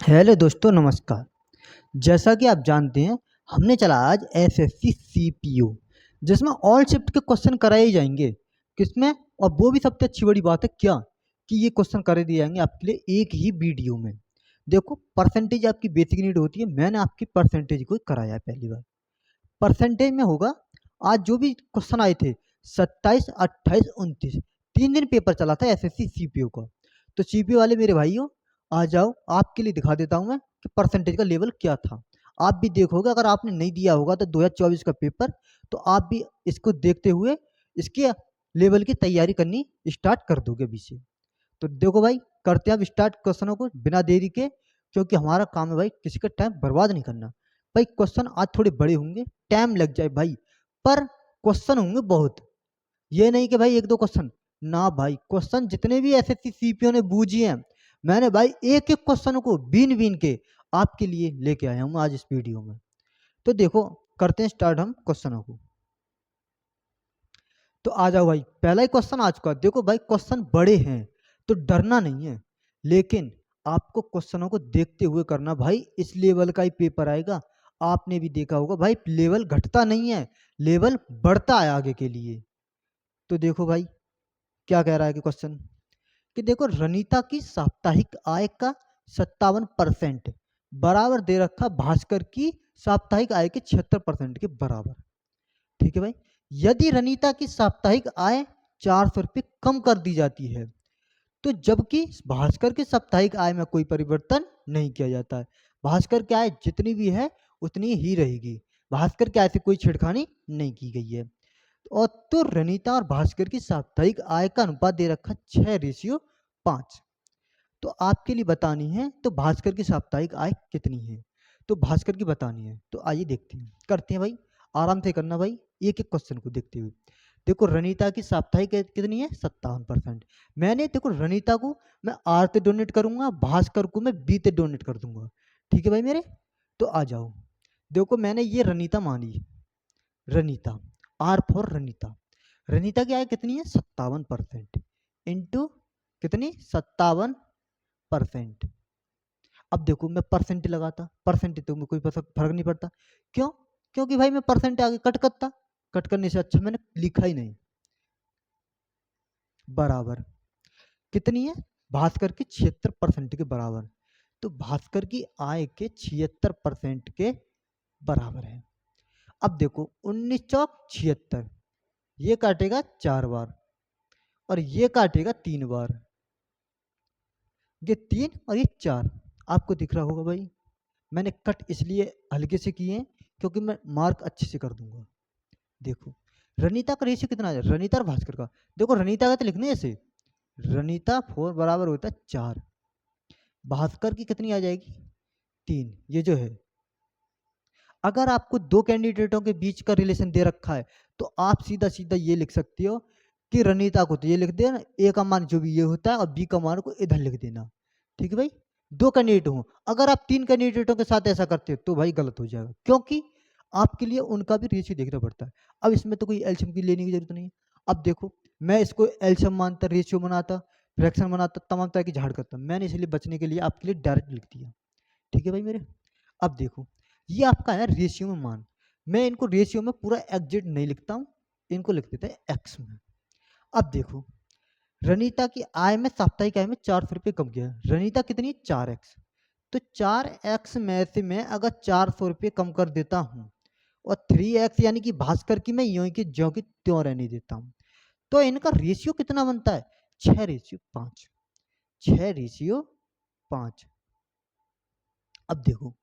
Hello दोस्तों, नमस्कार। जैसा कि आप जानते हैं, हमने चला आज एसएससी सीपीओ, जिसमें ऑल शिफ्ट के क्वेश्चन कराए जाएंगे। किसमें? और वो भी सबसे अच्छी बड़ी बात है क्या, कि ये क्वेश्चन करे दिए जाएंगे आपके लिए एक ही वीडियो में। देखो, परसेंटेज आपकी बेसिक नीड होती है। मैंने आपकी परसेंटेज को कराया है पहली बार। परसेंटेज में होगा, आज जो भी क्वेश्चन आए थे 27, 28, 29, 3 दिन पेपर चला था एसएससी सीपीओ का। तो सीपीओ वाले मेरे भाइयों, आ जाओ, आपके लिए दिखा देता हूं मैं कि परसेंटेज का लेवल क्या था। आप भी देखोगे, अगर आपने नहीं दिया होगा तो 2024 का पेपर, तो आप भी इसको देखते हुए इसके लेवल की तैयारी करनी स्टार्ट कर दोगे अभी से। तो देखो भाई, करते हैं अब स्टार्ट क्वेश्चनों को बिना देरी के, क्योंकि हमारा काम है भाई किसी का टाइम बर्बाद नहीं करना। भाई क्वेश्चन आज थोड़े बड़े होंगे, टाइम लग जाए भाई, पर क्वेश्चन होंगे बहुत। ये नहीं कि भाई एक दो क्वेश्चन, ना भाई, क्वेश्चन जितने भी एसएससी सीपीओ ने बूझी हैं, मैंने भाई एक एक क्वेश्चन को बीन बीन के आपके लिए लेके आया हूँ आज इस वीडियो में। तो देखो, करते हैं स्टार्ट हम क्वेश्चनों को। तो आ जाओ भाई, पहला ही क्वेश्चन आ चुका। देखो भाई, क्वेश्चन बड़े हैं तो डरना नहीं है, लेकिन आपको क्वेश्चनों को देखते हुए करना भाई। इस लेवल का ही पेपर आएगा। आपने भी देखा होगा भाई, लेवल घटता नहीं है, लेवल बढ़ता है आगे के लिए। तो देखो भाई, क्या कह रहा है कि क्वेश्चन, कि देखो रनीता की साप्ताहिक आय का 57% बराबर दे रखा भास्कर की साप्ताहिक आय के 76% के बराबर। ठीक है भाई। यदि रनीता की साप्ताहिक आय 400 रुपये कम कर दी जाती है, तो जबकि भास्कर की साप्ताहिक आय में कोई परिवर्तन नहीं किया जाता है, भास्कर की आय जितनी भी है उतनी ही रहेगी, भास्कर की आय से कोई छेड़खानी नहीं की गई है। और तो रनीता और भास्कर की साप्ताहिक आय का अनुपात दे रखा 6:5। तो आपके लिए बतानी है तो भास्कर की साप्ताहिक आय कितनी है, तो भास्कर की बतानी है। तो आइए देखते हैं, करते हैं भाई, आराम से करना भाई, एक एक क्वेश्चन को देखते हुए। देखो, रनीता की साप्ताहिक कितनी है? 57%। मैंने देखो, रनीता को मैं आर से डोनेट करूंगा, भास्कर को मैं बी से डोनेट कर दूंगा। ठीक है भाई मेरे। तो आ जाओ, देखो मैंने ये रनीता मानी, रनीता, आर फॉर रनीता। रनीता की आय कितनी है? 57%। इंटू कितनी? 57%। अब देखो, मैं परसेंट लगाता, परसेंट तो में कोई फर्क नहीं पड़ता। क्यों? क्योंकि भाई मैं परसेंट आगे कट करता, कट करने से अच्छा मैंने लिखा ही नहीं। बराबर कितनी है? भास्कर की 76% के बराबर। तो भास्कर की आय के 76% के बराबर है। अब देखो, 19 चौक 76, ये काटेगा 4 बार और ये काटेगा 3 बार। ये 3 और ये 4, आपको दिख रहा होगा भाई। मैंने कट इसलिए हल्के से किए हैं क्योंकि मैं मार्क अच्छे से कर दूंगा। देखो, रनीता का रेशियो कितना है, रनीता और भास्कर का। देखो, रनीता का तो लिखने ऐसे, रनीता 4 बराबर होता है 4, भास्कर की कितनी आ जाएगी? 3। ये जो है, अगर आपको दो कैंडिडेटों के बीच का रिलेशन दे रखा है, तो आप सीधा सीधा ये लिख सकते हो कि रनीता को तो ये लिख देना, ए का मान जो भी ये होता है और बी का मान को इधर लिख देना। ठीक है भाई। दो कैंडिडेट हो, अगर आप 3 कैंडिडेटों के साथ ऐसा करते हो तो भाई गलत हो जाएगा, क्योंकि आपके लिए उनका भी रेशियो देखना पड़ता है। अब इसमें तो कोई एल्शियम की लेने की जरूरत नहीं है। अब देखो, मैं इसको एल्शियम मानता, रेशियो बनाता, फ्रैक्शन बनाता, तमाम तरह की झाड़ करता, मैंने इसलिए बचने के लिए आपके लिए डायरेक्ट लिख दिया। ठीक है भाई मेरे। अब देखो, ये आपका है रेशियो में मान। मैं इनको रेशियो में पूरा एग्जैक्ट नहीं लिखता हूँ, इनको लिख देते हैं एक्स में। अब देखो, रनीता की आय में, साप्ताहिक आय में 400 रुपये कम किया है। रनीता कितनी? 4x। तो 4x में से मैं अगर 400 रुपये कम कर देता हूँ, और 3x यानी कि भास्कर की मैं यूं की ज्यों की त्यों रहने देता हूँ, तो इनका रेशियो कितना बनता है? 6:5। 6:5। अब देखो,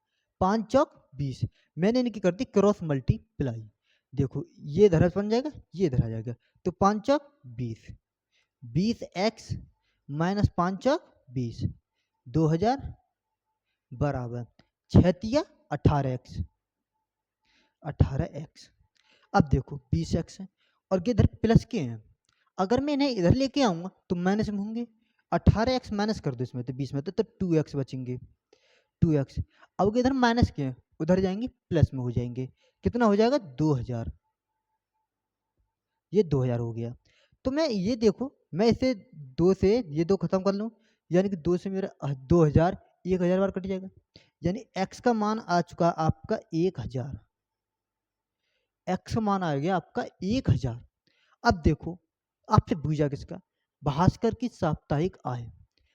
5 चौक 20, मैंने इनकी कर दी क्रॉस मल्टीप्लाई। देखो, ये इधर बन जाएगा, ये इधर आ जाएगा, तो 5 चौक 20, 20x माइनस 5 चौक 20, 2000 बराबर 6 18x, 18x। अब देखो 20x है और ये इधर प्लस के हैं, अगर मैं इन्हें इधर लेके आऊंगा तो माइनस में होंगे। 18x माइनस कर दो इसमें, तो 20 में तो 2x बचेंगे, 2x। अब इधर माइनस के हैं, उधर जाएंगे प्लस में हो जाएंगे, कितना हो जाएगा? 2000। ये 2000 हो गया। तो मैं ये देखो, मैं इसे 2 से ये 2 खत्म कर लूँ, यानी कि 2 से मेरा 2000 1000 बार कट जाएगा, यानी x का मान आ चुका आपका 1000। x मान आ गया आपका 1000। अब देखो आपसे पूछा किसका, भास्कर की साप्ताहिक आय।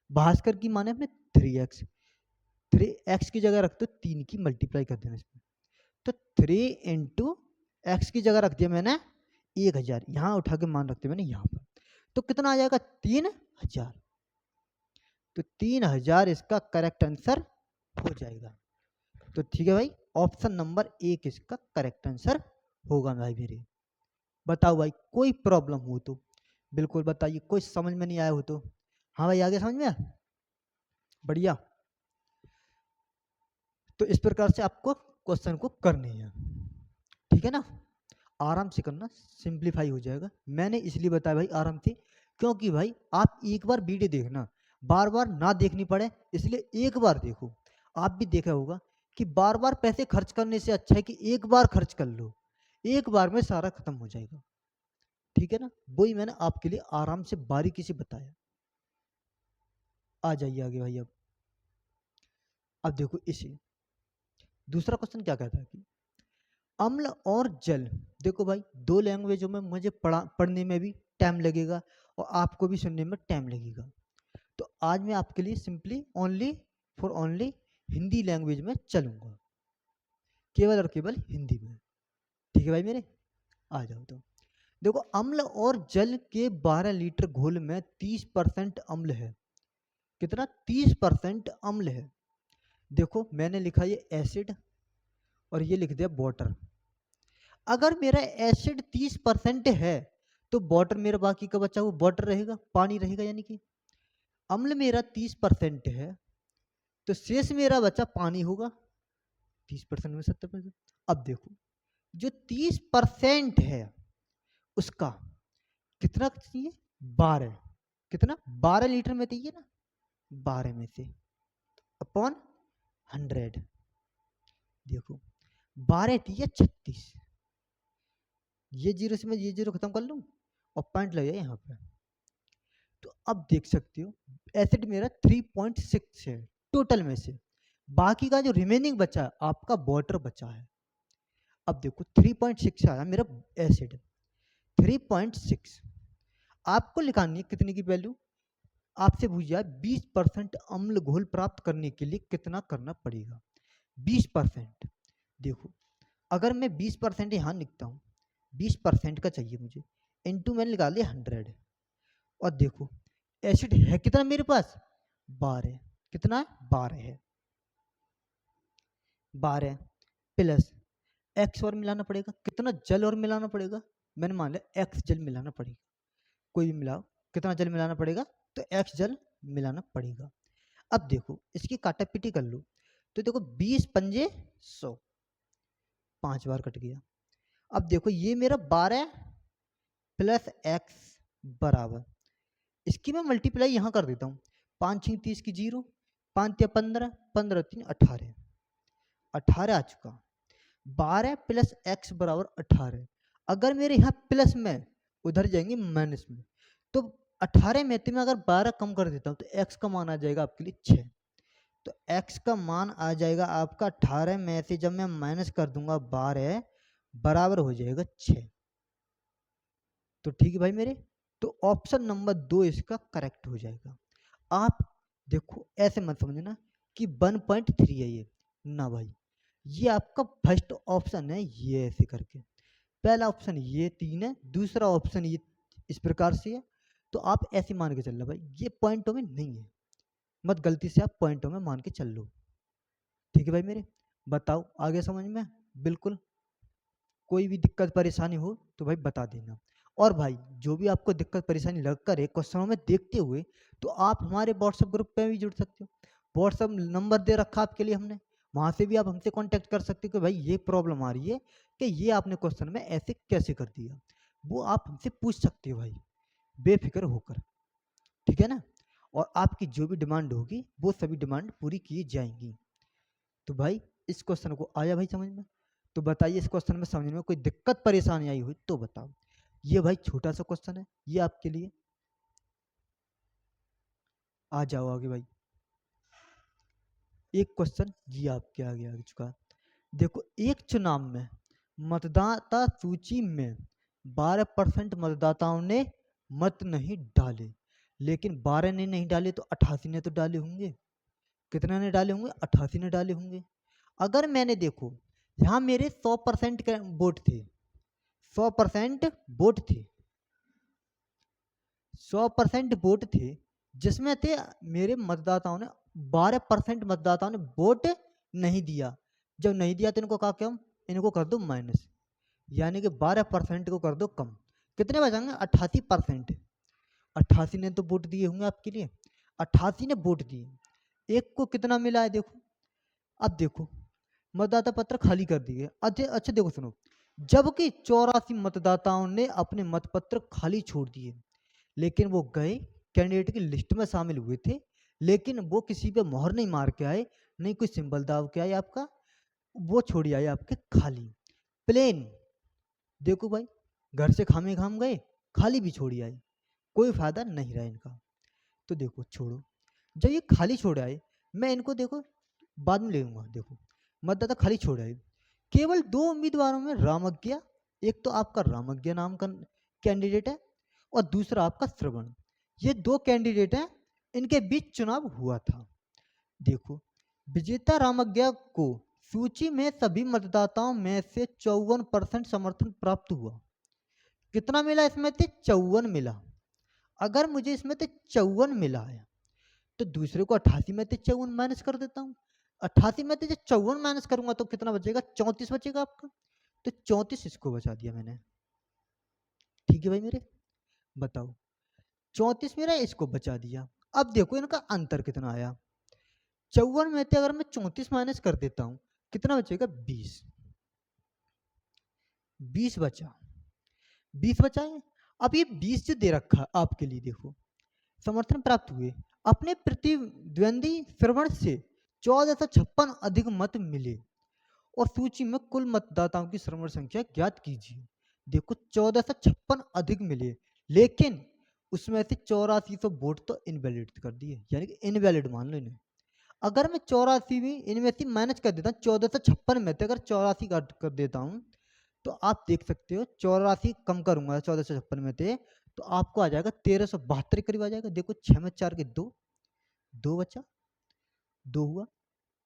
भास्कर की माने अपने 3x, 3x की जगह रख दो 3 की मल्टीप्लाई कर देना इसमें, तो 3 इंटू एक्स की जगह रख दिया मैंने 1000, यहाँ उठा के मान रखते मैंने यहाँ पर, तो कितना आ जाएगा 3000। तो 3000 इसका करेक्ट आंसर हो जाएगा। तो ठीक है भाई, ऑप्शन नंबर 1 इसका करेक्ट आंसर होगा भाई मेरे। बताओ भाई कोई प्रॉब्लम हो तो बिल्कुल बताइए, कोई समझ में नहीं आया हो तो। हाँ भाई आगे समझ में आया, बढ़िया। तो इस प्रकार से आपको क्वेश्चन को करने हैं, ठीक है ना, आराम से करना, सिंप्लीफाई हो जाएगा। मैंने इसलिए बताया भाई आराम से, क्योंकि भाई आप एक बार वीडियो देखना, बार बार ना देखनी पड़े, इसलिए एक बार देखो। आप भी देखा होगा कि बार बार पैसे खर्च करने से अच्छा है कि एक बार खर्च कर लो, एक बार में सारा खत्म हो जाएगा, ठीक है ना। वही मैंने आपके लिए आराम से बारीकी से बताया। आ जाइए आगे भाई। अब देखो इसे दूसरा क्वेश्चन क्या कहता है कि अम्ल और जल। देखो भाई दो लैंग्वेजों में मुझे पढ़ने में भी टाइम लगेगा और आपको भी सुनने में टाइम लगेगा, तो आज मैं आपके लिए simply only for only Hindi language में चलूंगा, केवल और केवल हिंदी में, ठीक है भाई मेरे। आ जाओ तो देखो, अम्ल और जल के 12 लीटर घोल में 30% अम्ल है। कितना? 30% अम्ल है। देखो मैंने लिखा ये एसिड और ये लिख दिया वाटर। अगर मेरा एसिड 30% है तो वाटर मेरा बाकी का बचा हुआ वाटर रहेगा, पानी रहेगा, यानी कि अम्ल मेरा 30% है तो शेष मेरा बचा पानी होगा। 30% में 70%। अब देखो जो 30% है उसका कितना चाहिए? 12। कितना? 12 लीटर में चाहिए ना, 12 में से अपॉन 100। देखो 12 चाहिए 36, ये जीरो से मैं ये जीरो खत्म कर लूं और पॉइंट लगे यहाँ पे। तो अब देख सकते हो एसिड मेरा 3.6 है टोटल में से, बाकी का जो रिमेनिंग बचा आपका वाटर बचा है। अब देखो 3.6 आया मेरा एसिड, 3.6 आपको लिखानी है कितने की वैल्यू। आपसे पूछ जाए 20% अम्ल घोल प्राप्त करने के लिए कितना करना पड़ेगा, 20%। देखो अगर मैं 20% यहाँ लिखता हूँ, 20% का चाहिए मुझे, इनटू मैंने निकाल लिया 100। और देखो एसिड है कितना मेरे पास? 12। कितना है? 12 है। 12 प्लस एक्स और मिलाना पड़ेगा, कितना जल और मिलाना पड़ेगा, मैंने मान लिया एक्स जल मिलाना पड़ेगा, कोई भी मिलाओ, कितना जल मिलाना पड़ेगा? तो एक्स जल मिलाना पड़ेगा। अब देखो इसकी काटापीटी कर लो, तो देखो 20 पंजे 100, 5 बार कट गया। अब देखो ये मेरा 12 प्लस एक्स बराबर, इसकी मैं मल्टीप्लाई यहाँ कर देता हूँ, 5 6 30 की 0, 5 या 15, 15 3 18, 18 आ चुका। 12 प्लस एक्स बराबर 18। अगर मेरे यहाँ प्लस में उधर जाएंगे माइनस में, तो 18 में मैं अगर 12 कम कर देता हूँ तो एक्स का मान आ जाएगा आपके लिए 6। तो एक्स का मान आ जाएगा आपका 18 में से जब मैं माइनस कर दूंगा 12 बराबर हो जाएगा 6। तो ठीक है भाई मेरे, तो ऑप्शन नंबर 2 इसका करेक्ट हो जाएगा। आप देखो ऐसे मत समझना कि 1.3 है ये, ना भाई, ये आपका फर्स्ट ऑप्शन है, ये ऐसे करके पहला ऑप्शन ये 3 है, दूसरा ऑप्शन ये इस प्रकार से है। तो आप ऐसे मान के चल लो भाई, ये पॉइंटों में नहीं है, मत गलती से आप पॉइंटों में मान के चल लो, ठीक है भाई मेरे। बताओ आगे समझ में? बिल्कुल, कोई भी दिक्कत परेशानी हो तो भाई बता देना। और भाई जो भी आपको दिक्कत परेशानी लग कर है क्वेश्चनों में देखते हुए, तो आप हमारे व्हाट्सएप ग्रुप पे भी जुड़ सकते हो, व्हाट्सएप नंबर दे रखा आपके लिए हमने, वहाँ से भी आप हमसे कांटेक्ट कर सकते हो कि भाई ये प्रॉब्लम आ रही है कि ये आपने क्वेश्चन में ऐसे कैसे कर दिया, वो आप हमसे पूछ सकते हो भाई बेफिक्र होकर, ठीक है ना। और आपकी जो भी डिमांड होगी वो सभी डिमांड पूरी की जाएंगी। तो भाई इस क्वेश्चन को आया भाई समझ में? तो बताइए इस क्वेश्चन में समझने में कोई दिक्कत परेशानी आई हुई तो बताओ। ये भाई छोटा सा क्वेश्चन है ये आपके लिए। आ जाओ आगे भाई। एक क्वेश्चन ये आपके आगे आ चुका। देखो, एक चुनाव में मतदाता सूची में 12% मतदाताओं ने मत नहीं डाले, लेकिन 12 ने नहीं डाले तो 88 ने तो डाले होंगे। कितने ने डाले होंगे? 88 ने डाले होंगे। अगर मैंने देखो यहाँ मेरे 100% के वोट थे, 100% वोट थे, 100% वोट थे, जिसमें थे मेरे मतदाताओं ने 12% मतदाताओं ने वोट नहीं दिया। जब नहीं दिया तो इनको कहा क्यों? इनको कर दो माइनस, यानी कि 12% को कर दो कम। कितने बचेंगे? 88%। 88 ने तो वोट दिए होंगे आपके लिए, 88 ने वोट दिए। एक को कितना मिला है देखो। अब देखो, मतदाता पत्र खाली कर दिए। अच्छा देखो सुनो, जबकि 84 मतदाताओं ने अपने मतपत्र खाली छोड़ दिए, लेकिन वो गए कैंडिडेट की लिस्ट में शामिल हुए थे, लेकिन वो किसी पे मोहर नहीं मार के आए, नहीं कोई सिंबल दाब के आए आपका, वो छोड़ आए आपके खाली प्लेन। देखो भाई, घर से खामे खाम गए, खाली भी छोड़ आए, कोई फायदा नहीं रहा इनका। तो देखो छोड़ो, जब ये खाली छोड़ आए, मैं इनको देखो बाद में ले लूंगा। देखो, मतदाता खाली छोड़ आए, केवल 2 उम्मीदवारों में रामज्ञा, एक तो आपका रामज्ञा नाम का कैंडिडेट है और दूसरा आपका श्रवण, ये 2 कैंडिडेट हैं, इनके बीच चुनाव हुआ था। देखो, विजेता रामज्ञा को सूची में सभी मतदाताओं में से 54% समर्थन प्राप्त हुआ। कितना मिला इसमें से? 54 मिला। अगर मुझे इसमें से 54 मिला है तो दूसरे को 88 में से 54 माइनस कर देता हूँ। 88 में से 54 माइनस करूंगा तो कितना बचेगा? 34 बचेगा आपका। तो 34 इसको बचा दिया मैंने। ठीक है भाई मेरे, बताओ 34 मेरा इसको बचा दिया। अब देखो इनका अंतर कितना आया। 54 में से अगर मैं 34 माइनस कर देता हूं, कितना बचेगा? 20। 20 बचा, 20 बचा है। अब ये 20 जो दे रखा है आपके लिए, देखो समर्थन प्राप्त हुए, अपने प्रतिद्वंदी श्रवण से 1456 अधिक मत मिले और सूची में कुल मतदाताओं की श्रवण संख्या ज्ञात कीजिए। देखो 1456 अधिक मिले, लेकिन उसमें से 8400 वोट तो इनवैलिड कर दिए, यानी कि इनवैलिड मान लो इन्हें। अगर मैं 84 भी इनमें से माइनस कर देता हूँ, 1456 में से अगर 84 काट कर देता हूँ, तो आप देख सकते हो 84 कम करूंगा 1456 में से, तो आपको आ जाएगा 1372 के करीब आ जाएगा। देखो 6 में 4 के 2, 2 बचा, 2 हुआ,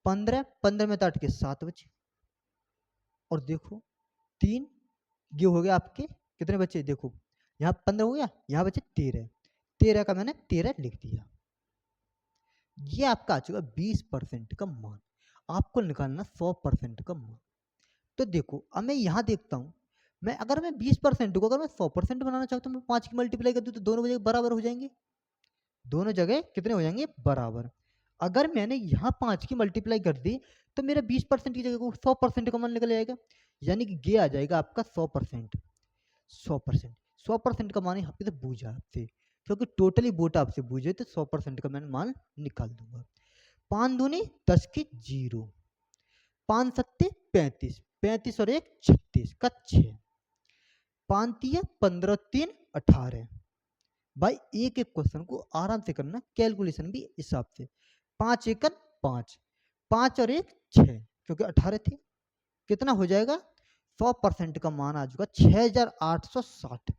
15, 15 में 8 के 7 बचे, और देखो 3, ये हो गया आपके कितने बचे? देखो यहाँ 15 हो गया, यहाँ बचे 13, 13 का मैंने 13 लिख दिया। ये आपका आ चुका 20% का मान। आपको निकालना 100% का मान। तो देखो अब मैं यहाँ देखता हूँ, मैं अगर मैं 20% को अगर मैं 100% बनाना चाहता हूँ, मैं 5 की मल्टीप्लाई कर दूँ तो दोनों जगह बराबर हो जाएंगे। दोनों जगह कितने हो जाएंगे? बराबर। अगर मैंने यहाँ 5 की मल्टीप्लाई कर दी तो मेरा 20% की जगह को 100% का मान निकल जाएगा, यानी कि ये आ जाएगा आपका 100%। 100%, 100% का मान यहाँ पे तो पूछा आपसे, क्योंकि टोटली वोट आपसे पूछे तो 100% का मैंने मान निकाल दूंगा। 5 दूनी 10 की 0, 5 सत्ते 35, 35 और 1 36 का 6, 5 तिया 15, 3 18। भाई एक एक क्वेश्चन को आराम से करना, कैलकुलेशन भी हिसाब से। 5 एकन 5, 5 और 1 6, क्योंकि 18 थे। कितना हो जाएगा? 100% का मान आ चुका 6860।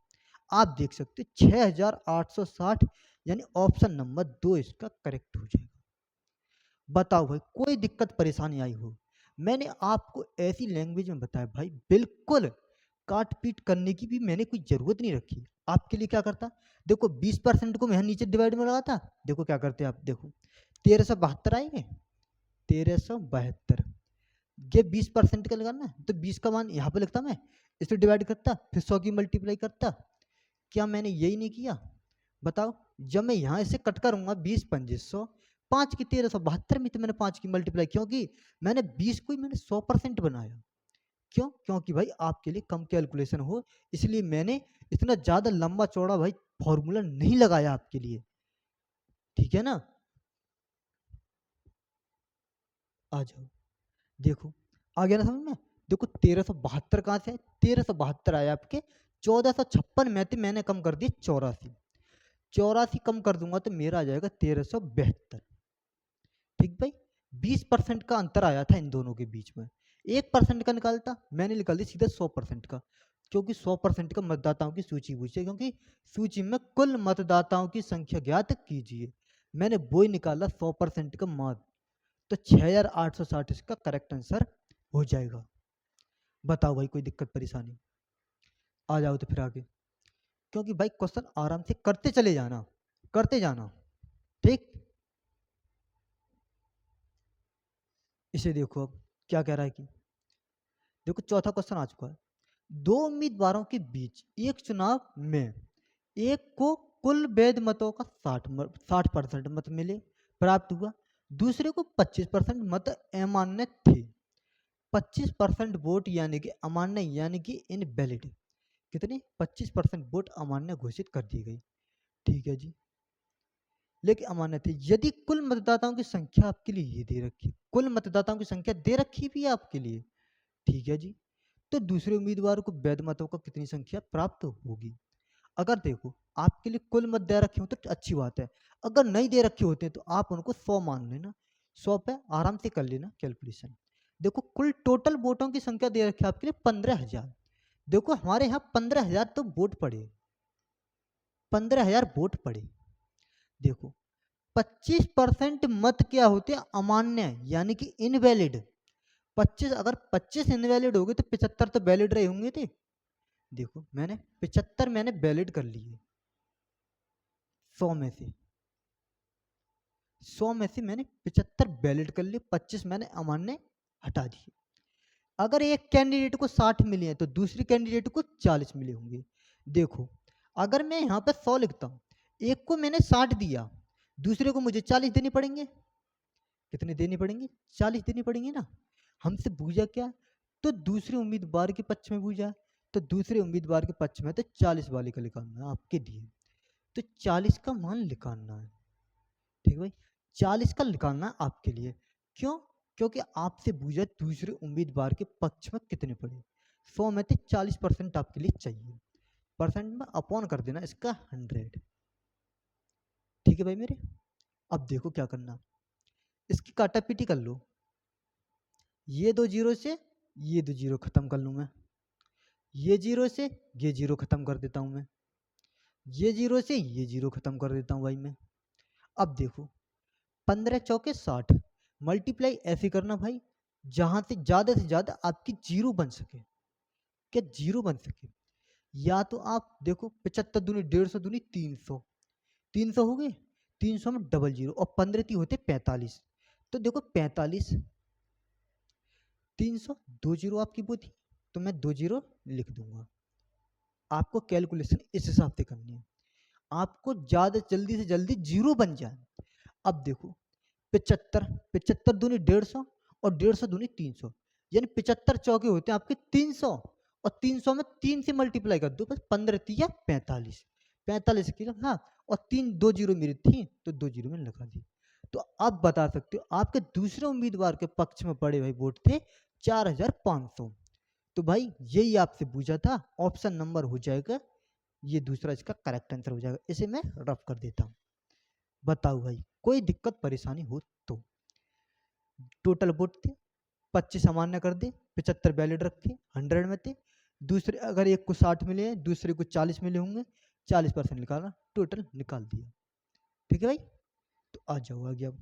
आप देख सकते 6860, यानी ऑप्शन नंबर 2 इसका करेक्ट हो जाएगा। बताओ भाई कोई दिक्कत परेशानी आई हो? मैंने आपको ऐसी लैंग्वेज में बताया भाई, बिल्कुल काट पीट करने की भी मैंने कोई जरूरत नहीं रखी। आपके लिए क्या करता, देखो 20% को मैं नीचे डिवाइड में लगाता, देखो क्या करते आप, देखो 1372 आएंगे, 1372, ये 20% का लगाना है तो 20 का मान यहाँ पे लिखता मैं, इसे डिवाइड करता, फिर 100 की मल्टीप्लाई करता। क्या मैंने यही नहीं किया? बताओ, जब मैं यहाँ इसे कट करूंगा 20 2500, 5 की 1372 में तो मैंने 5 की मल्टीप्लाई, क्योंकि मैंने 20 को ही मैंने 100% बनाया। क्यों? क्योंकि भाई आपके लिए कम कैलकुलेशन हो, इसलिए मैंने इतना ज्यादा लंबा चौड़ा भाई फॉर्मूला नहीं लगाया आपके लिए। ठीक है ना? आ जाओ, देखो आ गया ना समझ में? देखो 1372 कहाँ से? 1372 आया आपके 1456 में थे, मैंने कम कर दिया 84, 84 कम कर दूंगा तो मेरा आ जाएगा 1372। ठीक भाई, 20% का अंतर आया था इन दोनों के बीच में। 1% का निकालता, मैंने निकाल दिया सीधा 100% का, क्योंकि 100% का मतदाताओं की सूची पूछी है, क्योंकि सूची में कुल मतदाताओं की संख्या ज्ञात कीजिए। मैंने वो ही निकाला 100% का मत, तो 6860 इसका करेक्ट आंसर हो जाएगा। बताओ भाई कोई दिक्कत परेशानी? आ जाओ तो फिर आगे, क्योंकि भाई क्वेश्चन आराम से करते चले जाना, करते जाना, ठीक। इसे देखो अब क्या कह रहा है कि देखो चौथा क्वेश्चन आ चुका है। दो उम्मीदवारों के बीच एक चुनाव में एक को कुल वैध मतों का 60% मत मिले प्राप्त हुआ, दूसरे को 25% मत अमान्य थे। 25% वोट यानी कि अमान्य यानी कि इनवैलिड, कितने 25% वोट अमान्य घोषित कर दी गई, ठीक है जी, लेकिन अमान्य थे। यदि कुल मतदाताओं की संख्या आपके लिए ये दे रखी, कुल मतदाताओं की संख्या दे रखी भी है आपके लिए, ठीक है जी, तो दूसरे उम्मीदवार को वैध मतों का कितनी संख्या प्राप्त होगी। अगर देखो आपके लिए कुल मत दे रखे हो तो अच्छी बात है, अगर नहीं दे रखे होते हैं तो आप उनको 100 मान लेना, 100 पे आराम से कर लेना कैलकुलेशन। देखो कुल टोटल वोटों की संख्या दे रखी है आपके लिए 15,000। देखो हमारे यहाँ 15,000 तो वोट पड़े, 15,000 वोट पड़े। देखो 25% मत क्या होते हैं, अमान्य यानी कि इनवैलिड। 25 अगर 25 इनवैलिड हो गए तो 75 तो वैलिड रहे होंगे थे। देखो मैंने 75 मैंने वैलिड कर लिए 100 में से, 100 में से मैंने 75 वैलिड कर लिए, 25 मैंने अमान्य हटा दिए। अगर एक कैंडिडेट को 60 मिले हैं तो दूसरी कैंडिडेट को 40 मिले होंगे। देखो अगर मैं यहाँ पे 100 लिखता हूँ, एक को मैंने 60 दिया, दूसरे को मुझे 40 देने पड़ेंगे। कितने देने पड़ेंगे, 40 देने पड़ेंगे ना। हमसे पूछा क्या, तो दूसरे उम्मीदवार के पक्ष में पूछा, तो दूसरे उम्मीदवार के पक्ष में तो 40 वाले का निकालना है आपके लिए, तो 40 का मान निकालना है, ठीक भाई, 40 का निकालना है आपके लिए। क्यों, क्योंकि आपसे पूछा दूसरे उम्मीदवार के पक्ष में कितने पड़े, 100 में से 40% आपके लिए चाहिए, परसेंट में अपॉन कर देना इसका 100, ठीक है भाई मेरे। अब देखो क्या करना, इसकी काटा पीटी कर लो, ये दो जीरो से ये दो जीरो खत्म कर लूँ मैं, ये जीरो से ये जीरो खत्म कर देता हूँ मैं, ये जीरो से ये जीरो खत्म कर देता हूँ भाई मैं। अब देखो 15 चौके 60, मल्टीप्लाई ऐसे करना भाई जहां से ज्यादा आपकी जीरो बन सके, क्या जीरो बन सके। या तो आप देखो 75 दूनी 150 दूनी 300, 300 हो गए, 300 में डबल जीरो और 15 ती होते 45, तो देखो 45, 300 दो जीरो आपकी वो थी, तो मैं दो जीरो लिख दूंगा। आपको कैलकुलेशन इस हिसाब से करनी है, आपको ज्यादा जल्दी से जल्दी जीरो बन जाए। अब देखो 75, 75 दूनी 150 और 150 दूनी 300, यानी 75 चौके होते हैं आपके 300, और 300 में 3 से मल्टीप्लाई कर दो बस, 15 तिया 45, 45 किलो, हाँ, और तीन दो जीरो मेरी थी तो दो जीरो मैंने लगा दी। तो आप बता सकते हो आपके दूसरे उम्मीदवार के पक्ष में पड़े भाई वोट थे 4,500। तो भाई यही आपसे पूछा था, ऑप्शन नंबर हो जाएगा ये दूसरा, इसका करेक्ट आंसर हो जाएगा। इसे मैं रफ कर देता हूँ। बताओ भाई कोई दिक्कत परेशानी हो तो। टोटल वोट थे 25 सामान्य कर दे, 75 वैलिड रखे 100 में थे, दूसरे अगर एक को 60 मिले हैं दूसरे को 40 मिले होंगे, 40% निकालना, टोटल निकाल दिया, ठीक है भाई। तो आ जाओ आगे अब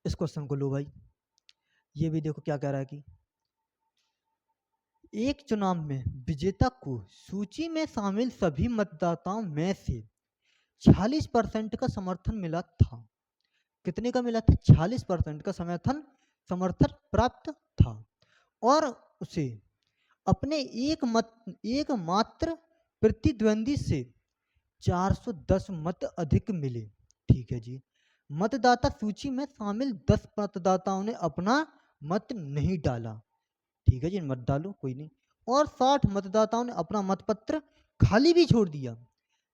इस क्वेश्चन को लो भाई, ये भी देखो क्या कह रहा है कि एक चुनाव में विजेता को सूची में शामिल सभी मतदाताओं में से 46% का समर्थन मिला था। कितने का मिला था, 46% का समर्थन प्राप्त था, और उसे अपने एक मात्र प्रतिद्वंदी से 410 मत अधिक मिले, ठीक है जी। मतदाता सूची में शामिल 10 मतदाताओं ने अपना मत नहीं डाला, ठीक है जी, मत डालो कोई नहीं, और 60 मतदाताओं ने अपना मतपत्र खाली भी छोड़ दिया,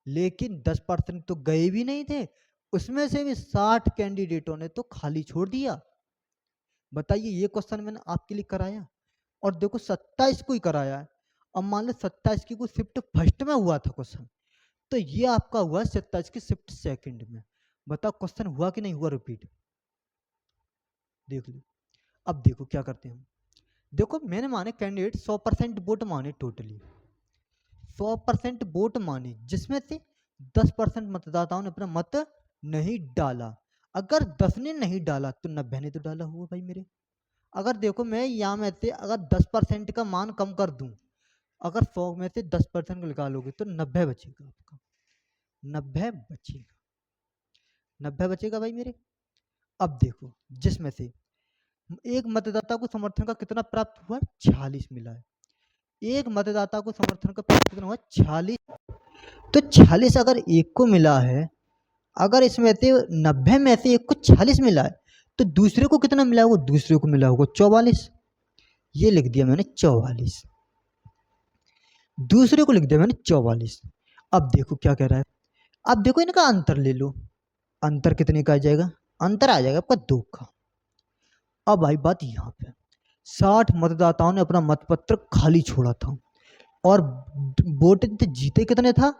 लेकिन 10% तो गए भी नहीं थे, उसमें से भी 60 कैंडिडेटों ने तो खाली छोड़ दिया। बताइए ये क्वेश्चन मैंने आपके लिए कराया, और देखो 27 को ही कराया है। अब मान लो 27 की कोई शिफ्ट फर्स्ट में हुआ था क्वेश्चन, तो ये आपका हुआ 27 की शिफ्ट सेकंड में। बताओ क्वेश्चन हुआ कि नहीं हुआ रिपीट? देख लो। अब देखो क्या करते हैं हम। देखो मैंने माने कैंडिडेट 100% वोट माने, टोटली 100% वोट माने, जिसमें से 10% मतदाताओं ने अपना मत नहीं डाला। अगर 10 ने नहीं डाला तो 90 ने तो डाला हुआ भाई मेरे। अगर देखो मैं यहाँ में से अगर 10% का मान कम कर दूं, अगर 100 में से 10% को निकालोगे तो 90 बचेगा आपका, 90 बचेगा, 90 बचेगा भाई मेरे। अब देखो जिसमें से एक मतदाता को समर्थन का कितना प्राप्त हुआ, 46 मिला है। एक मतदाता को समर्थन का प्राप्त कितना हुआ, 46। तो 46 अगर एक को मिला है, अगर इसमें से 90 में से एक को 46 मिला है, तो दूसरे को कितना मिला होगा, दूसरे को मिला होगा 44। ये लिख दिया मैंने 44, दूसरे को लिख दिया मैंने 44। अब देखो क्या कह रहा है, अब देखो इनका अंतर ले लो। अंतर कितने का आ जाएगा, अंतर आ जाएगा आपका 2 का। अब आई बात यहाँ पे, 60 मतदाताओं ने अपना मतपत्र खाली छोड़ा था और वोट जीते कितने था,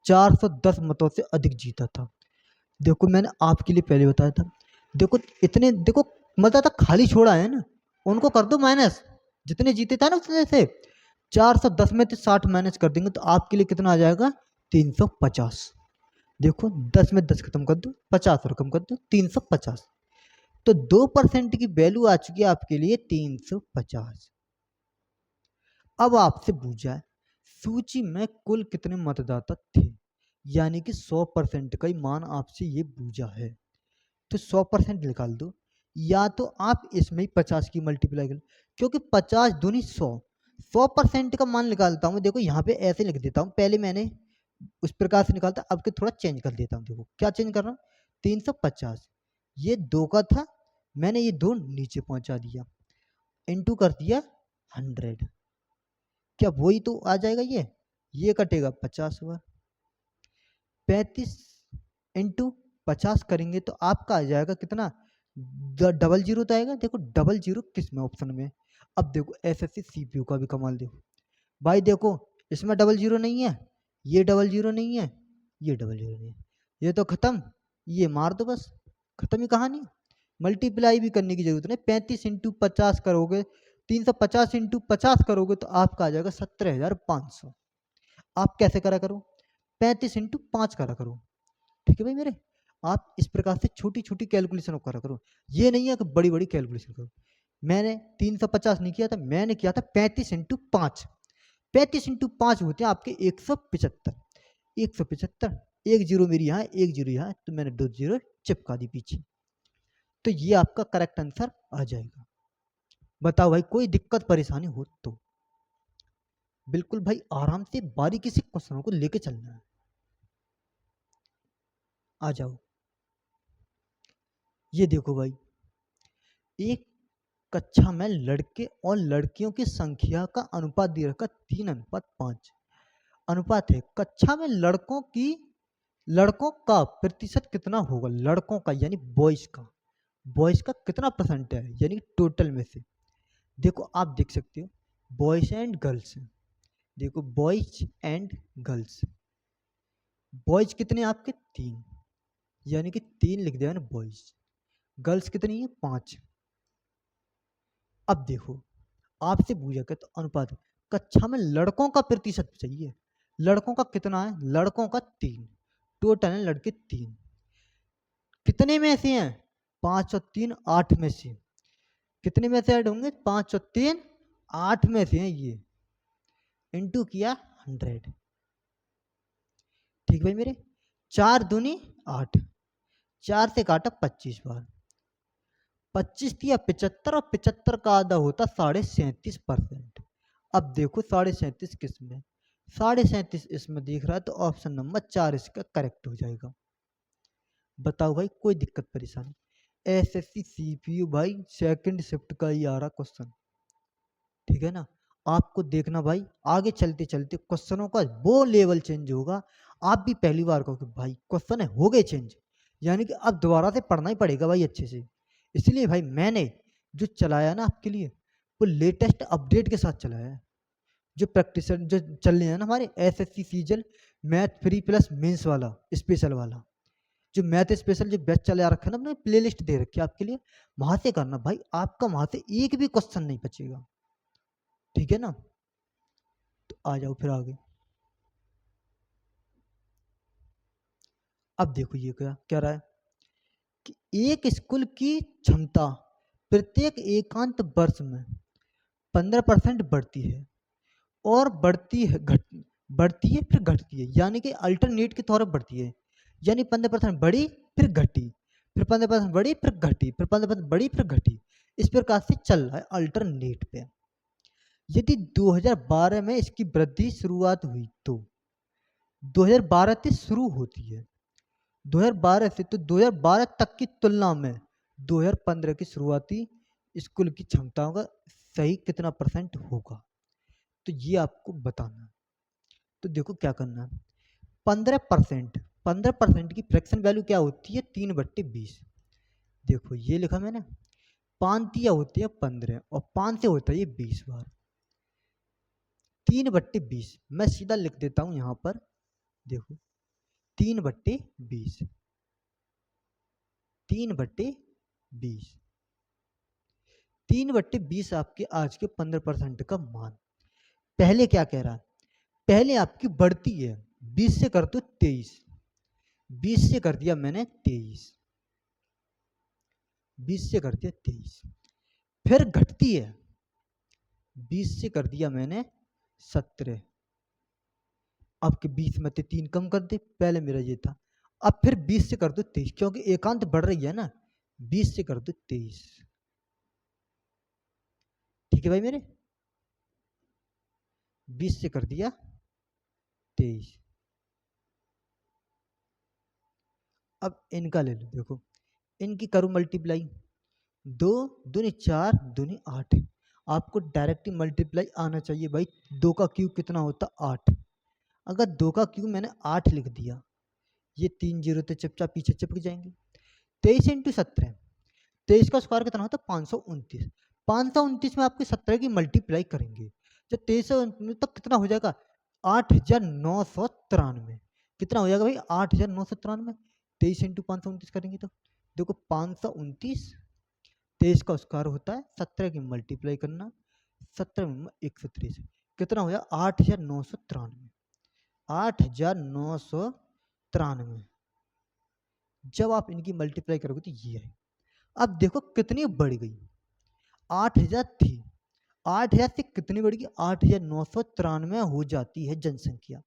410 मतों से अधिक जीता था। देखो मैंने आपके लिए पहले बताया था, देखो इतने देखो मतदाता खाली छोड़ा है ना, उनको कर दो माइनस, जितने जीते था ना उसमें से 410 में से 60 माइनस कर देंगे तो आपके लिए कितना आ जाएगा, 350। देखो 10 में 10 खत्म कर दो, 50 और कम कर दो, 350। तो 2% की वैल्यू आ चुकी है आपके लिए 350। अब आपसे पूछा है सूची में कुल कितने मतदाता थे, यानी कि 100% का ही मान आपसे ये पूछा है। तो 100% निकाल दो, या तो आप इसमें ही 50 की मल्टीप्लाई कर, क्योंकि 50 दूनी 100, 100% का मान निकालता हूँ। देखो यहाँ पे ऐसे लिख देता हूँ, पहले मैंने उस प्रकार से निकालता, अब के थोड़ा चेंज कर देता हूँ। देखो क्या चेंज कर रहा हूँ, 350 ये 2 का था, मैंने ये 2 नीचे पहुंचा दिया, इनटू कर दिया 100। क्या वही तो आ जाएगा, ये कटेगा 50 बार, 35 इंटू 50 करेंगे तो आपका आ जाएगा कितना, डबल जीरो तो आएगा। देखो डबल जीरो किस में, ऑप्शन में। अब देखो एसएससी सीपीयू का भी कमाल देखो भाई, देखो इसमें डबल जीरो नहीं है, ये डबल जीरो नहीं है, ये डबल जीरो नहीं है, ये तो खत्म, ये मार दो बस, खत्म ही कहानी। मल्टीप्लाई भी करने की जरूरत नहीं, 35 इंटू 50 करोगे, 350 इंटू 50 करोगे तो आपका आ जाएगा 17,500। आप कैसे करा करो, 35 इंटू 5 करा करो, ठीक है भाई मेरे। आप इस प्रकार से छोटी छोटी कैलकुलेशन करा करो, ये नहीं है कि बड़ी बड़ी कैलकुलेशन करो। मैंने 350 नहीं किया था, मैंने किया था 35 इंटू 5। 35 इंटू 5 होते हैं आपके 175। 175, एक जीरो मेरी यहाँ, एक जीरो यहाँ, तो मैंने 2 जीरो चिपका दी पीछे, तो ये आपका करेक्ट आंसर आ जाएगा। बताओ भाई कोई दिक्कत परेशानी हो तो बिल्कुल भाई आराम से बारीकी से क्वेश्चनों को लेके चलना है। आ जाओ, ये देखो भाई, एक कक्षा में लड़के और लड़कियों की संख्या का अनुपात दे रखा 3:5 अनुपात है। कक्षा में लड़कों का प्रतिशत कितना होगा, लड़कों का यानी बॉयज का कितना परसेंट है, यानी टोटल में से। देखो आप देख सकते हो बॉयज एंड गर्ल्स, देखो बॉयज एंड गर्ल्स, बॉयज कितने आपके 3, यानी कि 3 लिख दिया ना बॉयज, गर्ल्स कितनी है 5। अब देखो आपसे पूछा गया तो अनुपात, कक्षा में लड़कों का प्रतिशत चाहिए, लड़कों का कितना है, लड़कों का 3, टोटल है लड़के 3, कितने में से हैं 5 और 3 8 में से, कितने में से ऐड होंगे 5 और 3 8 में से हैं ये, इंटू किया 100, ठीक भाई मेरे। 4 दूनी 8, 4 से काटा 25 बार, 25 दिया 75 और 75 का आधा होता 37.5%। अब देखो 37.5 किस में, 37.5 इसमें दिख रहा है, तो ऑप्शन नंबर 4 इसका करेक्ट हो जाएगा। बताओ भाई कोई दिक्कत परेशानी, एसएससी सीपीयू भाई सेकंड शिफ्ट का ही आ रहा क्वेश्चन, ठीक है ना। आपको देखना भाई आगे चलते चलते क्वेश्चनों का वो लेवल चेंज होगा, आप भी पहली बार कहोगे भाई क्वेश्चन हो गए चेंज, यानी कि अब दोबारा से पढ़ना ही पड़ेगा भाई अच्छे से। इसलिए भाई मैंने जो चलाया ना आपके लिए वो लेटेस्ट अपडेट के साथ चलाया है, जो प्रैक्टिस जो चल रहे हैं ना हमारे SSC सीजल math free plus mains वाला स्पेशल वाला, जो मैथ स्पेशल जो बैच चला रखा है ना, अपने प्ले लिस्ट दे रखी है आपके लिए, वहां से करना भाई, आपका वहां से एक भी क्वेश्चन नहीं बचेगा, ठीक है ना। तो आ जाओ फिर आगे। अब देखो ये क्या कह रहा है कि एक स्कूल की क्षमता प्रत्येक एकांत वर्ष में 15% बढ़ती है, और बढ़ती है फिर घटती है, यानी कि अल्टरनेट के तौर पर बढ़ती है, यानी 15% बढ़ी फिर घटी, फिर 15% बढ़ी फिर घटी, फिर 15% बढ़ी फिर घटी, इस प्रकार से चल रहा है अल्टरनेट पे। यदि 2012 में इसकी वृद्धि शुरुआत हुई तो 2012 से शुरू होती है, 2012 से, तो 2012 तक की तुलना में 2015 की शुरुआती स्कूल की क्षमताओं का सही कितना परसेंट होगा, तो ये आपको बताना है। तो देखो क्या करना है, 15%, 15% की फ्रैक्शन वैल्यू क्या होती है, 3/20। देखो ये लिखा मैंने, 5 होती है 15 और 5 से होता है ये 20 बार, 3/20 मैं सीधा लिख देता हूं यहां पर। देखो 3/20, 3/20, 3/20 आपके आज के 15% का मान। पहले क्या कह रहा है, पहले आपकी बढ़ती है, 20 से कर दो 23, 20 से कर दिया मैंने 23, 20 से कर दिया 23, फिर घटती है, 20 से कर दिया मैंने 17, आपके 20 में से 3 कम कर दे, पहले मेरा ये था। अब फिर 20 से कर दो 23, क्योंकि एकांत बढ़ रही है ना, 20 से कर दो 23, ठीक है भाई मेरे, 20 से कर दिया 23। अब इनका ले लो, देखो इनकी करूँ मल्टीप्लाई, 2 दूनी 4 दूनी 8, आपको डायरेक्ट मल्टीप्लाई आना चाहिए भाई। 2 का क्यूब कितना होता, 8, अगर 2 का क्यूब मैंने 8 लिख दिया, ये 3 जीरो तो चुपचाप पीछे चिपक जाएंगे। 23 इंटू 17, 23 का स्क्वायर कितना होता है 529, 529 में आपके 17 की मल्टीप्लाई करेंगे, जब 23 तब कितना हो जाएगा 8993, कितना हो जाएगा भाई 8993, 23 इंटू 529 करेंगे तो देखो 529, 23 का स्क्वायर होता है 17 की मल्टीप्लाई करना, 17 में 163, कितना हो जाएगा 8993, 8993। जब आप इनकी मल्टीप्लाई करोगे तो ये है। अब देखो कितनी बढ़ गई, 8000 थी, 8000 से कितनी बढ़ गई, 8993 हो जाती है जनसंख्या।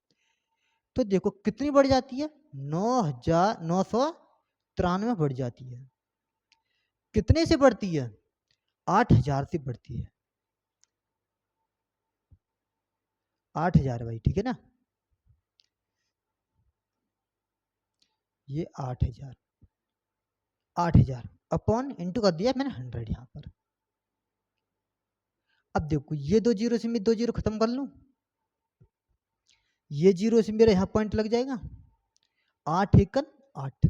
तो देखो कितनी बढ़ जाती है, 9993 बढ़ जाती है। कितने से बढ़ती है, 8000 से बढ़ती है, 8000 भाई, ठीक है ना, ये 8000, 8000 अपॉन इंटू कर दिया मैंने 100 यहाँ पर। अब देखो ये 2 जीरो से मैं 2 जीरो खत्म कर लूं, ये जीरो से मेरा यहाँ पॉइंट लग जाएगा, 8 एकन 8,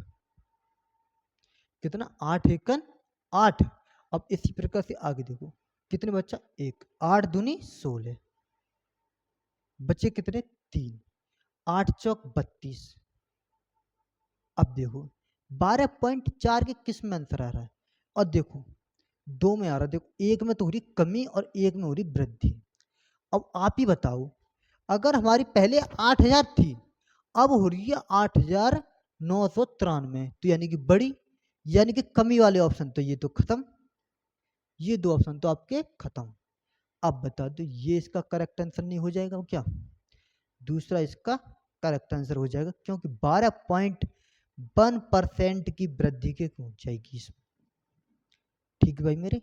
कितना 8 एकन 8। अब इसी प्रकार से आगे देखो कितने बच्चा, 1, 8 दूनी 16, बच्चे कितने 3, 8 चौक 32। अब देखो 12.4 के किस में आंसर आ रहा है, और देखो 2 में आ रहा है, देखो एक में तो हो रही कमी और एक में हो रही वृद्धि। अब आप ही बताओ, अगर हमारी पहले 8000 थी, अब हो रही है 8993, तो यानी कि बड़ी, यानी कि कमी वाले ऑप्शन तो ये तो खत्म, ये 2 ऑप्शन तो आपके खत्म। अब बता दो ये इसका करेक्ट आंसर नहीं हो जाएगा क्या, दूसरा इसका करेक्ट आंसर हो जाएगा, क्योंकि 12.1% की वृद्धि के पहुंच जाएगी इसमें, ठीक है भाई मेरे।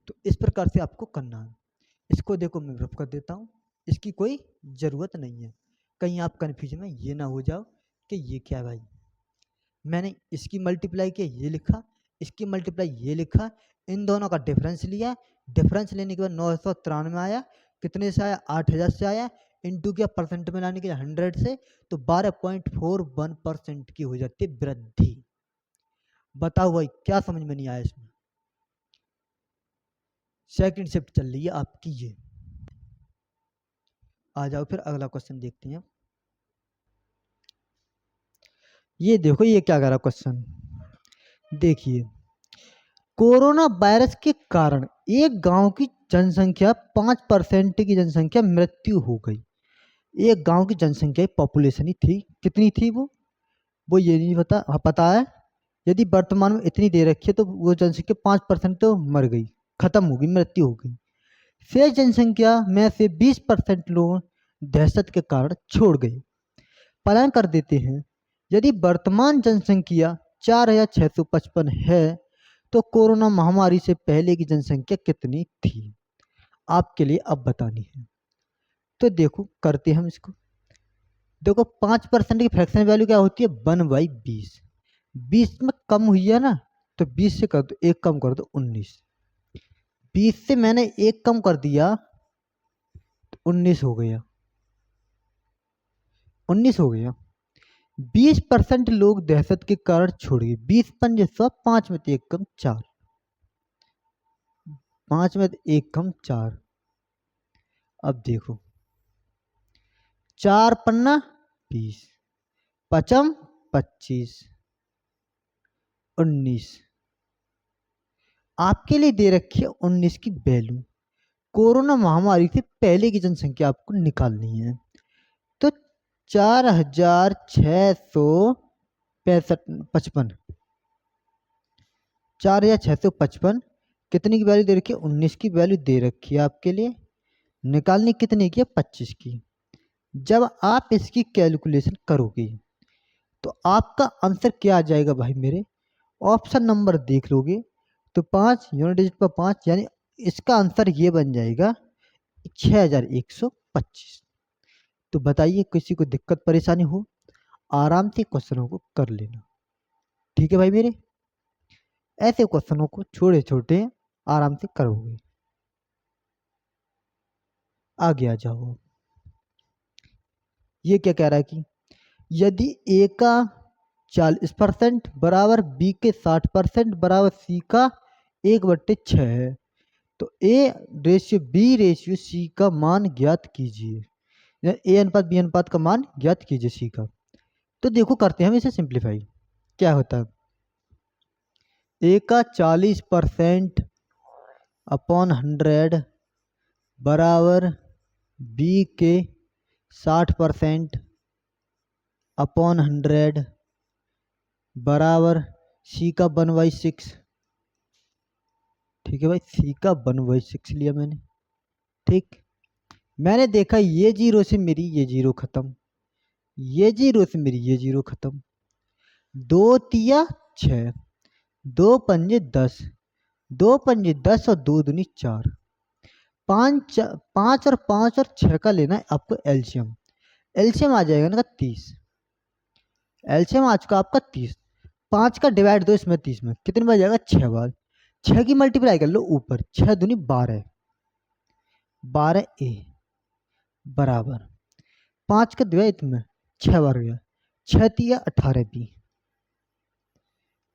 तो इस प्रकार से आपको करना है। इसको देखो मैं रफ कर देता हूँ, इसकी कोई ज़रूरत नहीं है, कहीं आप कन्फ्यूज में ये ना हो जाओ कि ये क्या है भाई, मैंने इसकी मल्टीप्लाई किया ये लिखा, इसकी मल्टीप्लाई ये लिखा, इन दोनों का डिफरेंस लिया, डिफरेंस लेने के बाद 993 आया, कितने से आया 8000 से आया, इनटू किया परसेंट में लाने के लिए 100 से, तो 12.41% की हो जाती है वृद्धि। बताओ भाई क्या समझ में नहीं आया इसमें, सेकंड शिफ्ट चल रही है आपकी ये। आ जाओ फिर अगला क्वेश्चन देखते हैं। ये देखो ये क्या करा क्वेश्चन, देखिए कोरोना वायरस के कारण एक गांव की जनसंख्या 5% की जनसंख्या मृत्यु हो गई। एक गांव की जनसंख्या पॉपुलेशन ही थी, कितनी थी वो ये नहीं पता, हाँ पता है। यदि वर्तमान में इतनी दे रखी है तो वो जनसंख्या 5% तो मर गई, खत्म हो गई, मृत्यु हो गई। शेष जनसंख्या में से 20% लोग दहशत के कारण छोड़ गए। पलायन कर देते हैं। यदि वर्तमान जनसंख्या 4,655 है तो कोरोना महामारी से पहले की जनसंख्या कितनी थी, आपके लिए अब बतानी है। तो देखो करते हैं हम इसको। देखो 5% की फ्रैक्शन वैल्यू क्या होती है, 1/20। 20 में कम हुई है ना, तो 20 से कर दो, एक कम कर दो, 19। 20 से मैंने एक कम कर दिया तो 19 हो गया, 19 हो गया। 20% लोग दहशत के कारण छोड़ गए। 20 पंजे 100, 5 में तो एक कम 4, 5 में तो एक कम 4। अब देखो 4 पन्ना 20, पचम 25, 19। आपके लिए दे रखी है 19 की वैल्यू। कोरोना महामारी से पहले की जनसंख्या आपको निकालनी है। तो 4,655, 4,655 कितनी की वैल्यू दे रखी है, 19 की वैल्यू दे रखी है आपके लिए। निकालनी कितनी की है, 25 की। जब आप इसकी कैलकुलेशन करोगे तो आपका आंसर क्या आ जाएगा भाई मेरे, ऑप्शन नंबर देख लोगे तो 5 यूनिट डिजिट पर 5, यानी इसका आंसर ये बन जाएगा 6,125। तो बताइए किसी को दिक्कत परेशानी हो आराम से क्वेश्चनों को कर लेना, ठीक है भाई मेरे। ऐसे क्वेश्चनों को छोटे छोटे आराम से करोगे। आगे आ जाओ। ये क्या कह रहा है कि यदि ए का 40% बराबर बी के 60% बराबर सी का 1/6 है तो a ratio b ratio c का मान ज्ञात कीजिए। ए अनुपात बी अनुपात का मान ज्ञात कीजिए सी का। तो देखो करते हैं हम इसे सिंप्लीफाई। क्या होता है, ए का 40% अपॉन 100 बराबर बी के 60% अपॉन 100 बराबर सी का 1/6। ठीक है भाई, सी का 1/6 लिया मैंने। ठीक, मैंने देखा ये जीरो से मेरी ये जीरो खत्म, ये जीरो से मेरी ये जीरो खत्म। 2 तिया 6, 2 पंजे 10, 2 पंजे 10 और 2 दूनी 4। 5 5 और 5 और 6 का लेना है आपको एलसीएम। एलसीएम आ जाएगा ना 30। एलसीएम आज का आपका 30। 5 का डिवाइड दो इसमें 30 में, कितने बार जाएगा, 6 बार। 6 की मल्टीप्लाई कर लो ऊपर, 6 दूनी 12, 12 ए बराबर 5 का डिवाइड में 6 बार गया, 6 तिया 18 बी,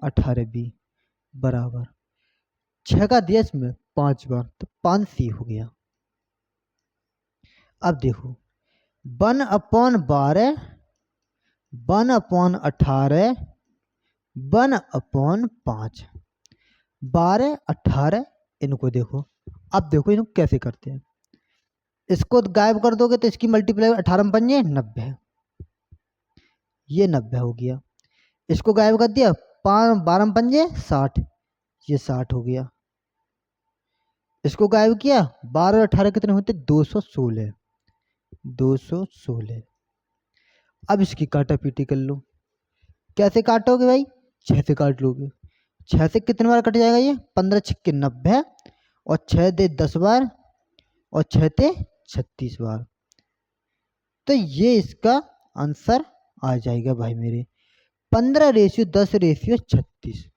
18 बी बराबर 6 का दिया इसमें 5 बार तो 5 सी हो गया। अब देखो 1/12, 1/18, 1/5, 12 18, इनको देखो। अब देखो इनको कैसे करते हैं। इसको गायब कर दोगे तो इसकी मल्टीप्लाई 18 में 5 90, ये 90 हो गया। इसको गायब कर दिया, 12 में 5 60, ये 60 हो गया। इसको गायब किया, 12 और 18 कितने होते, 216, 216। अब इसकी काटा पीटी कर लो। कैसे काटोगे भाई, 6 से काट लोगे। 6 से कितने बार कट जाएगा ये, 15 छक्के 90 और 6 दे 10 बार और 6 ते 36 बार। तो ये इसका आंसर आ जाएगा भाई मेरे 15:10:36।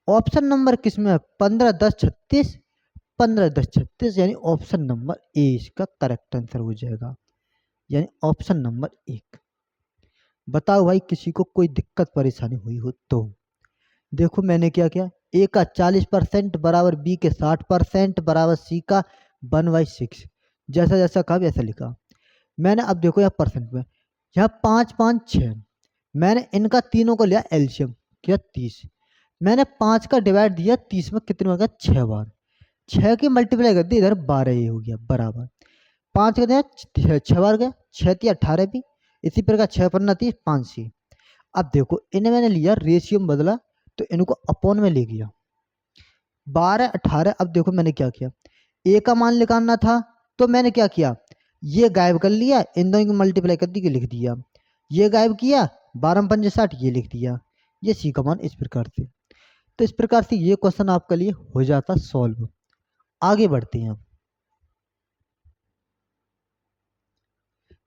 ऑप्शन नंबर किसमें है, 15 10 36, 15 10 36, यानी ऑप्शन नंबर ए इसका करेक्ट आंसर हो जाएगा, यानी ऑप्शन नंबर 1। बताओ भाई किसी को कोई दिक्कत परेशानी हुई हो तो। देखो मैंने क्या किया, ए का 40% बराबर बी के 60% बराबर सी का 1/6, जैसा जैसा कहा वैसा लिखा मैंने। अब देखो यहाँ परसेंट में, यहाँ 5 5 6, मैंने इनका तीनों को लिया एलसीएम, किया 30। मैंने 5 का डिवाइड दिया 30 में, कितने हो गया 6 बार। 6 की मल्टीप्लाई कर दी, इधर 12 ये हो गया बराबर। 5 का दिया 6 बार गया, 6 थी 18 भी। इसी प्रकार 6 पन्ना थी 5 सी। अब देखो इन्हें मैंने लिया रेशियो में बदला, तो इनको अपॉन में ले गया 12 18। अब देखो मैंने क्या किया, ए का मान निकालना था, तो मैंने क्या किया, ये गायब कर लिया, इन दोनों की मल्टीप्लाई कर दी, लिख दिया। ये गायब किया, 12 पंजे 60, ये लिख दिया। ये सी का मान इस प्रकार से। तो इस प्रकार से ये क्वेश्चन आपके लिए हो जाता सॉल्व। आगे बढ़ते हैं।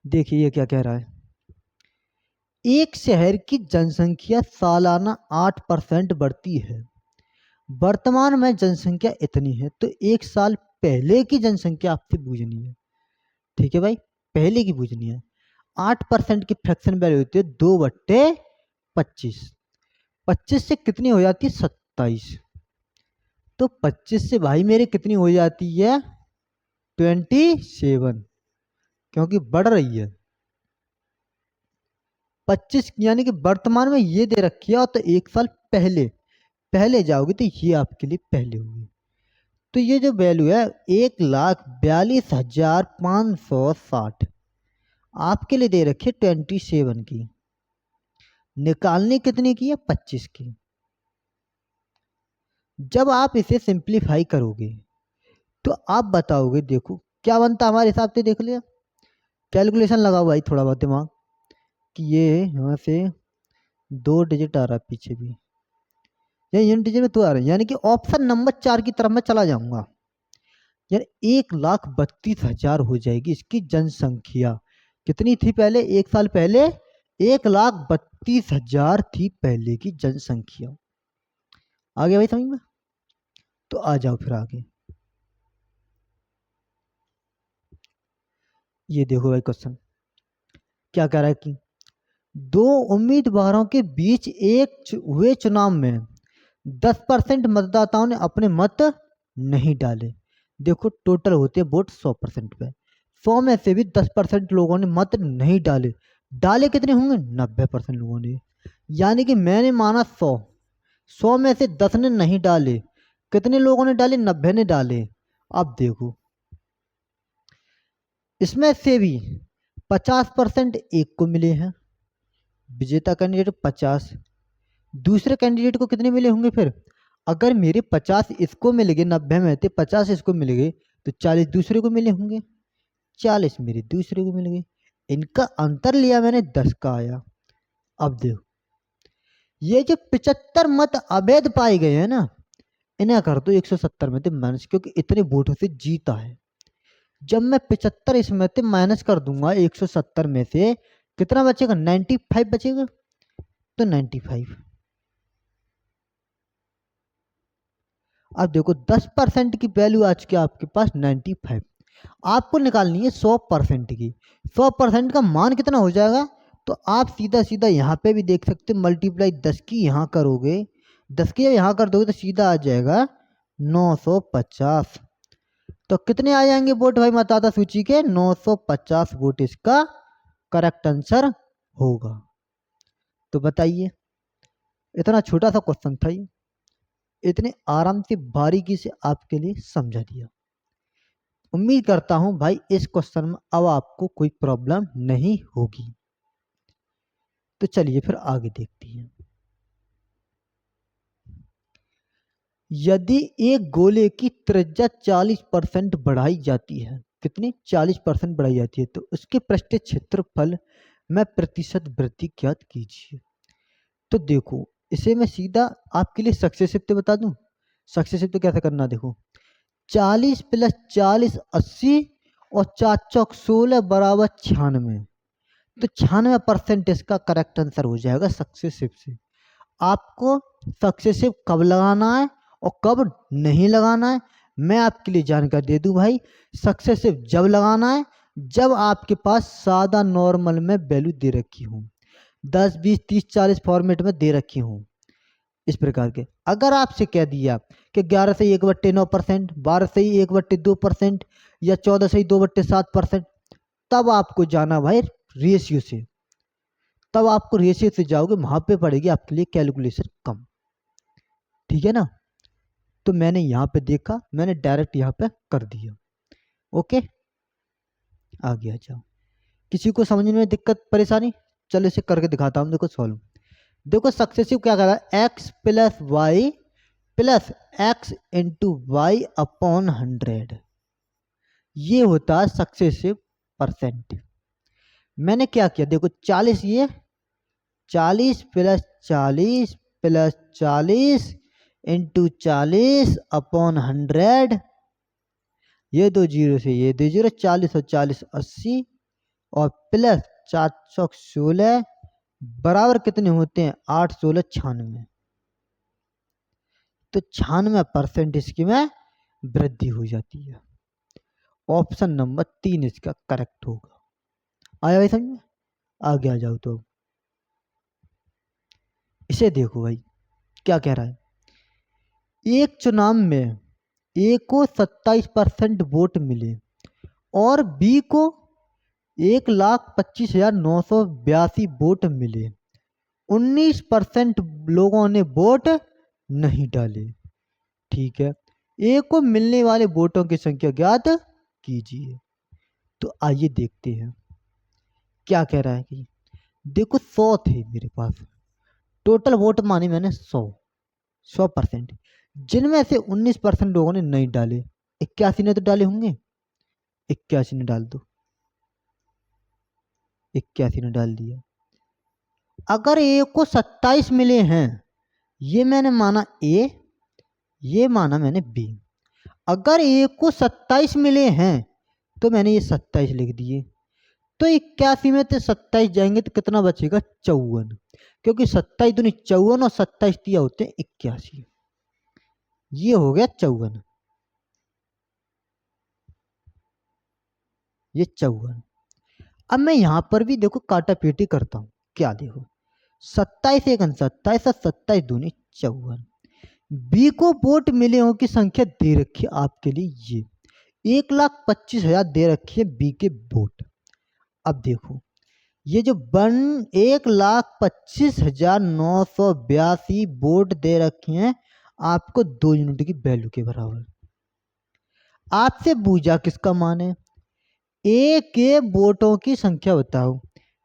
देखिए ये क्या कह रहा है, एक शहर की जनसंख्या सालाना 8% बढ़ती है। वर्तमान में जनसंख्या इतनी है, तो एक साल पहले की जनसंख्या आपसे पूछनी है। ठीक है भाई, पहले की पूछनी है। 8% की फ्रैक्शन वैल्यू होती है 2/25। 25 से कितनी हो जाती है 27। तो 25 से भाई मेरे कितनी हो जाती है 27, क्योंकि बढ़ रही है। 25 यानी कि वर्तमान में ये दे रखी है, और तो एक साल पहले पहले जाओगे तो ये आपके लिए पहले होगी। तो ये जो वैल्यू है 1,42,560 आपके लिए दे रखी है 27 की। निकालनी कितने की है 25 की। जब आप इसे सिंप्लीफाई करोगे तो आप बताओगे, देखो क्या बनता हमारे हिसाब से, देख लिया कैलकुलेशन लगाओ भाई थोड़ा बहुत दिमाग, कि ये यहाँ से 2 डिजिट आ रहा है पीछे भी, या इन डिजिट में 2 आ रहा है, यानी कि ऑप्शन नंबर 4 की तरफ मैं चला जाऊंगा। यार 1,32,000 हो जाएगी इसकी जनसंख्या। कितनी थी पहले, एक साल पहले 1,32,000 थी पहले की जनसंख्या। आगे भाई समझ में, तो आ जाओ फिर आगे। ये देखो भाई क्वेश्चन क्या कह रहा है कि दो उम्मीदवारों के बीच हुए चुनाव में 10% मतदाताओं ने अपने मत नहीं डाले। देखो टोटल होते हैं वोट 100% पे, 100 में से भी 10% लोगों ने मत नहीं डाले। डाले कितने होंगे 90% लोगों ने, यानी कि मैंने माना 100 में से 10 ने नहीं डाले, कितने लोगों ने डाले 90 ने डाले। अब देखो इसमें से भी 50% एक को मिले हैं, विजेता कैंडिडेट 50। दूसरे कैंडिडेट को कितने मिले होंगे फिर, अगर मेरे 50 इसको मिल गए, 90 में थे 50 इसको मिल गए, तो 40 दूसरे को मिले होंगे, 40 मेरे दूसरे को मिल गए। इनका अंतर लिया मैंने 10 का आया। अब देखो ये जो 75 मत अवैध पाए गए हैं ना, इन्हें कर दो 170 में से माइनस, क्योंकि इतने वोटों से जीता है। जब मैं 75 इसमें से माइनस कर दूंगा 170 में से, कितना बचेगा 95 बचेगा। तो 95। अब देखो 10% की वैल्यू आ चुकी है आपके पास 95। आपको निकालनी है 100% की। 100% का मान कितना हो जाएगा, तो आप सीधा सीधा यहाँ पे भी देख सकते, मल्टीप्लाई 10 की यहाँ करोगे, 10 की यहाँ कर दोगे तो सीधा आ जाएगा 950। तो कितने आ जाएंगे वोट भाई मतदाता सूची के, 950 वोट इसका करेक्ट आंसर होगा। तो बताइए, इतना छोटा सा क्वेश्चन था ये, इतने आराम से बारीकी से आपके लिए समझा दिया। उम्मीद करता हूं भाई इस क्वेश्चन में अब आपको कोई प्रॉब्लम नहीं होगी। तो चलिए फिर आगे देखते हैं। यदि एक गोले की त्रिज्या 40% बढ़ाई जाती है, कितनी 40% बढ़ाई जाती है, तो उसके पृष्ठीय क्षेत्रफल में प्रतिशत वृद्धि ज्ञात कीजिए। तो देखो इसे मैं सीधा आपके लिए सक्सेसिव तो बता दूं। सक्सेसिव तो कैसे करना, देखो 40 + 40 80, और 4 चौक 16 बराबर 96। तो 96% इसका करेक्ट आंसर हो जाएगा सक्सेसिव से। आपको सक्सेसिव कब लगाना है और कब नहीं लगाना है, मैं आपके लिए जानकारी दे दूं भाई। सक्सेसिव जब लगाना है जब आपके पास सादा नॉर्मल में वैल्यू दे रखी हो, 10 20 30 40 फॉर्मेट में दे रखी हो इस प्रकार के। अगर आपसे कह दिया कि 11 से 1/9%, 12 से 1/2%, या 14 से 2/7%, तब आपको जाना भाई रेशियो से। तब आपको रेशियो से जाओगे, वहां पे पड़ेगी आपके लिए कैलकुलेशन कम। ठीक है ना। तो मैंने यहाँ पे देखा, मैंने डायरेक्ट यहाँ पे कर दिया। ओके, आगे आ जाओ। किसी को समझने में दिक्कत परेशानी? चलो इसे करके दिखाता हूँ। देखो सॉल्व, देखो सक्सेसिव क्या कर रहा है, X plus Y plus X into Y upon 100, ये होता है सक्सेसिव परसेंट। मैंने क्या किया, देखो 40, ये 40 + 40 इंटू 40 अपॉन 100, ये दो जीरो से ये दो जीरो, 40 और 40 80, और प्लस 416 बराबर कितने होते हैं, 8 16 96। तो 96% इसकी में वृद्धि हो जाती है। ऑप्शन नंबर 3 इसका करेक्ट होगा। आया भाई समझ में? आगे आ जाओ। तो इसे देखो भाई क्या कह रहा है, एक चुनाव में ए को 27% वोट मिले और बी को 1,25,982 वोट मिले, 19% लोगों ने वोट नहीं डाले। ठीक है, ए को मिलने वाले वोटों की संख्या ज्ञात कीजिए। तो आइए देखते हैं क्या कह रहा है कि देखो 100 थे मेरे पास, टोटल वोट माने मैंने 100%, जिनमें से 19% लोगों ने नहीं डाले, 81 ने तो डाले होंगे, 81 ने डाल दो, 81 ने डाल दिया। अगर ए को 27 मिले हैं, ये मैंने माना ए, ये माना मैंने बी। अगर ए को 27 मिले हैं तो मैंने ये 27 लिख दिए। तो 81 में से 27 जाएंगे तो कितना बचेगा, 54, क्योंकि 27 दूनी 54 और 27 दिया होते हैं 81, ये हो गया 54, ये 54। अब मैं यहां पर भी देखो काटा पेटी करता हूं, क्या देखो 27 एक 27 और 27 दूनी 54। बी को वोट मिले हो की संख्या दे रखी है आपके लिए, ये 1,25,000 दे रखी है बी के वोट। अब देखो ये जो 1,25,982 वोट दे रखे हैं आपको 2 यूनिट की वैल्यू के बराबर। आपसे पूछा किसका मान है, ए के वोटों की संख्या बताओ।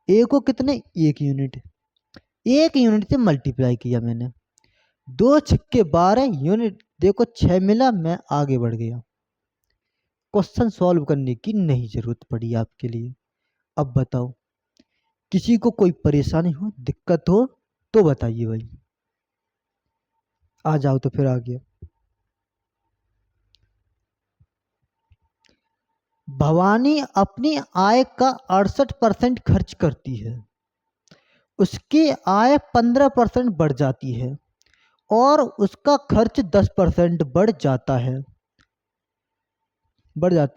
ए को कितने, 1 यूनिट, 1 यूनिट से मल्टीप्लाई किया मैंने, 2 छक्के 12 यूनिट, देखो 6 मिला, मैं आगे बढ़ गया। क्वेश्चन सॉल्व करने की नहीं जरूरत पड़ी आपके लिए। अब बताओ किसी को कोई परेशानी हो, दिक्कत हो तो बताइए भाई। आ जाओ तो फिर आगे। भवानी अपनी आय का 68% खर्च करती है, उसकी आय 15% बढ़ जाती है और उसका खर्च 10% बढ़ जाता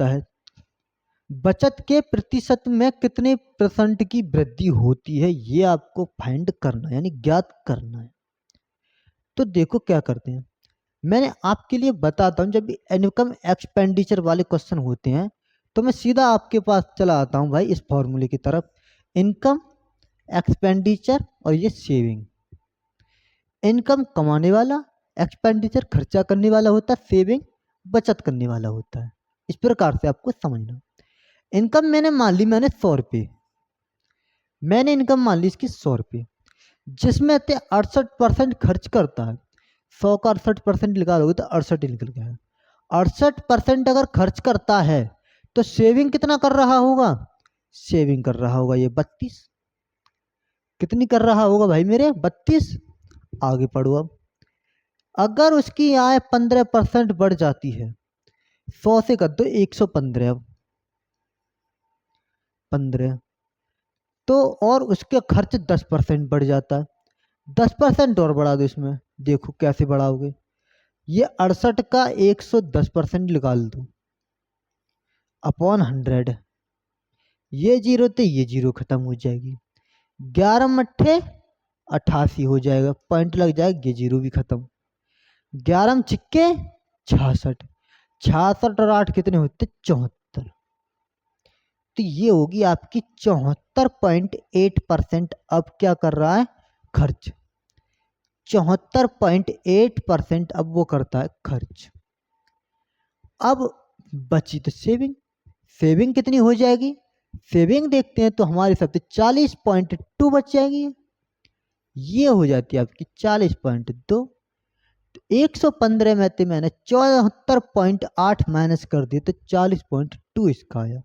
है। बचत के प्रतिशत में कितने % की वृद्धि होती है, ये आपको फाइंड करना है, यानी ज्ञात करना है। तो देखो क्या करते हैं, मैंने आपके लिए बताता हूं, जब भी इनकम एक्सपेंडिचर वाले क्वेश्चन होते हैं तो मैं सीधा आपके पास चला आता हूं भाई इस फॉर्मूले की तरफ, इनकम, एक्सपेंडिचर और ये सेविंग। इनकम कमाने वाला, एक्सपेंडिचर खर्चा करने वाला होता है, सेविंग बचत करने वाला होता है। इस प्रकार से आपको समझना। इनकम मैंने मान ली, मैंने 100 रुपये, मैंने इनकम मान ली इसकी 100 रुपये, जिसमें से 68% खर्च करता है। 100 का 68% निकालोगे तो 68 निकल गया है। 68% अगर खर्च करता है तो सेविंग कितना कर रहा होगा, सेविंग कर रहा होगा ये 32। कितनी कर रहा होगा भाई मेरे, 32। आगे पढ़ो अब, अगर उसकी आय 15% बढ़ जाती है, 100 से कर दो 115, अब 15, तो और उसके खर्च 10% बढ़ जाता है, 10% और बढ़ा दो इसमें, देखो कैसे बढ़ाओगे, ये 68 का 110% निकाल दो अपॉन 100, ये जीरो तो ये जीरो खत्म हो जाएगी, 11 मट्ठे 88 हो जाएगा, पॉइंट लग जाएगा, ये जीरो भी खत्म, 11 छिक्के 66, 66 और 8 कितने होते, 74। तो ये होगी आपकी 74.8%। अब क्या कर रहा है? खर्च। 74.8% अब वो करता है खर्च। अब बची तो सेविंग। सेविंग कितनी हो जाएगी? सेविंग देखते हैं तो हमारे हिसाब से 40.2 बच जाएगी। ये हो जाती है आपकी 40.2। तो 115 में से मैंने 74.8 माइनस कर दिए तो 40.2 इसका आया।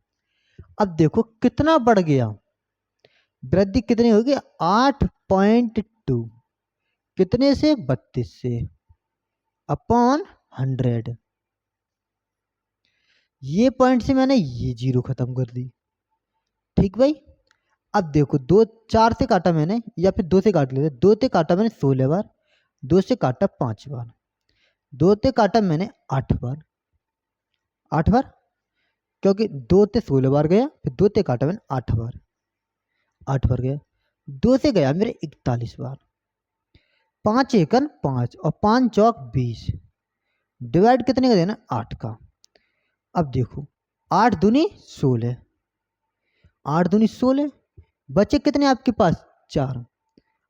अब देखो कितना बढ़ गया, वृद्धि कितनी होगी? 8.2। कितने से? 32 से अपॉन 100। ये पॉइंट से मैंने ये जीरो खत्म कर दी। ठीक भाई। अब देखो दो, 4 से काटा मैंने या फिर 2 से काट लेते। 2 से काटा मैंने 16 बार, 2 से काटा 5 बार, 2 से काटा मैंने 8 बार। 8 बार क्योंकि 2 से 16 बार गया, फिर 2 से काटा मैंने 8 बार, 8 बार गया। 2 से गया मेरे 41 बार। 5 एकन 5 और 5 चौक 20। डिवाइड कितने का देना? 8 का। अब देखो 8 दूनी 16, 8 दूनी 16, बचे कितने आपके पास? 4।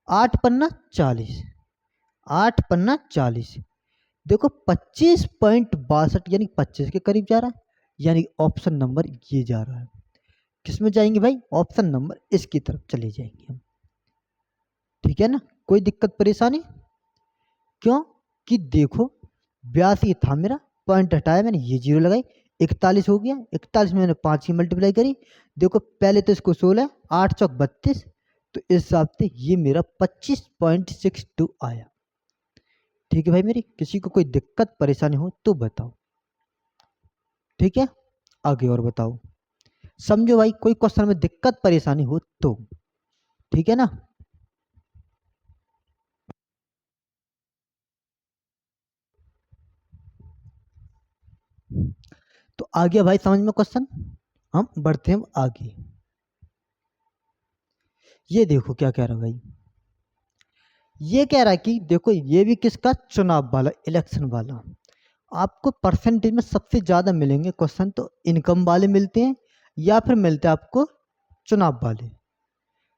8 पन्ना 40, 8 पन्ना 40। देखो 25.62 यानी 25 के करीब जा रहा है, यानी ऑप्शन नंबर ये जा रहा है। किस में जाएंगे भाई? ऑप्शन नंबर इसकी तरफ चले जाएंगे हम। ठीक है ना? कोई दिक्कत परेशानी? क्यों कि देखो 82 था मेरा, पॉइंट हटाया मैंने, ये जीरो लगाई, 41 हो गया। 41 में मैंने 5 की मल्टीप्लाई करी। देखो पहले तो इसको 16, 8 चौक 32, तो इस हिसाब से ये मेरा 25.62 आया। ठीक है भाई, मेरी किसी को कोई दिक्कत परेशानी हो तो बताओ। ठीक है, आगे और बताओ। समझो भाई, कोई क्वेश्चन में दिक्कत परेशानी हो तो। ठीक है ना? तो आ गया भाई समझ में क्वेश्चन? हम बढ़ते हैं आगे। ये देखो क्या कह रहा है भाई। ये कह रहा है कि देखो ये भी किसका? चुनाव वाला, इलेक्शन वाला। आपको परसेंटेज में सबसे ज्यादा मिलेंगे क्वेश्चन तो इनकम वाले मिलते हैं, या फिर मिलते हैं आपको चुनाव वाले,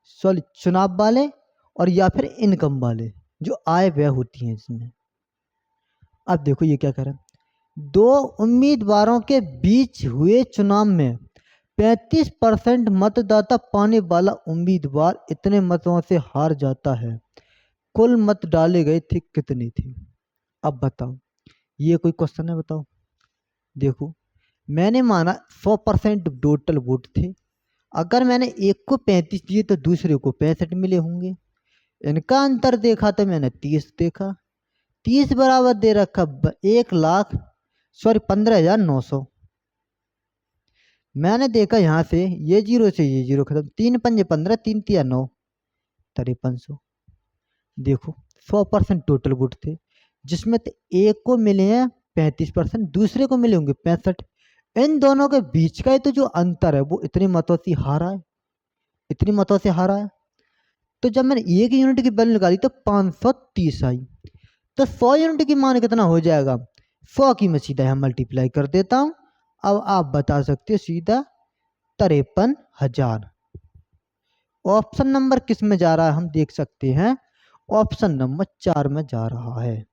सॉरी चुनाव वाले, और या फिर इनकम वाले, जो आय व्यय होती हैं इसमें। अब देखो ये क्या कह रहा है। 2 उम्मीदवारों के बीच हुए चुनाव में 35% मतदाता पाने वाला उम्मीदवार इतने मतों से हार जाता है। कुल मत डाले गए थे कितने थे? अब बताओ, ये कोई क्वेश्चन है? बताओ। देखो मैंने माना 100% टोटल वोट थे। अगर मैंने एक को 35 दिए तो दूसरे को 65 मिले होंगे। इनका अंतर देखा तो मैंने 30 देखा। 30 बराबर दे रखा 1,00,000, सॉरी 15,900। मैंने देखा यहाँ से ये जीरो से ये जीरो खत्म, 3 पंजे 15, 3 तिया 9, 5300। देखो 100% टोटल वोट थे, जिसमें तो एक को मिले हैं 35%, दूसरे को मिले होंगे 65। इन दोनों के बीच का ही तो जो अंतर है वो इतने मतों से हारा है, इतनी मतों से हारा है। तो जब मैंने एक यूनिट की वैल्यू निकाली तो 530 आई। तो 100 यूनिट की मान कितना हो जाएगा? 100 की मैं सीधा यहाँ मल्टीप्लाई कर देता हूँ। अब आप बता सकते हो सीधा 53,000। ऑप्शन नंबर किस में जा रहा है हम देख सकते हैं, ऑप्शन नंबर 4 में जा रहा है।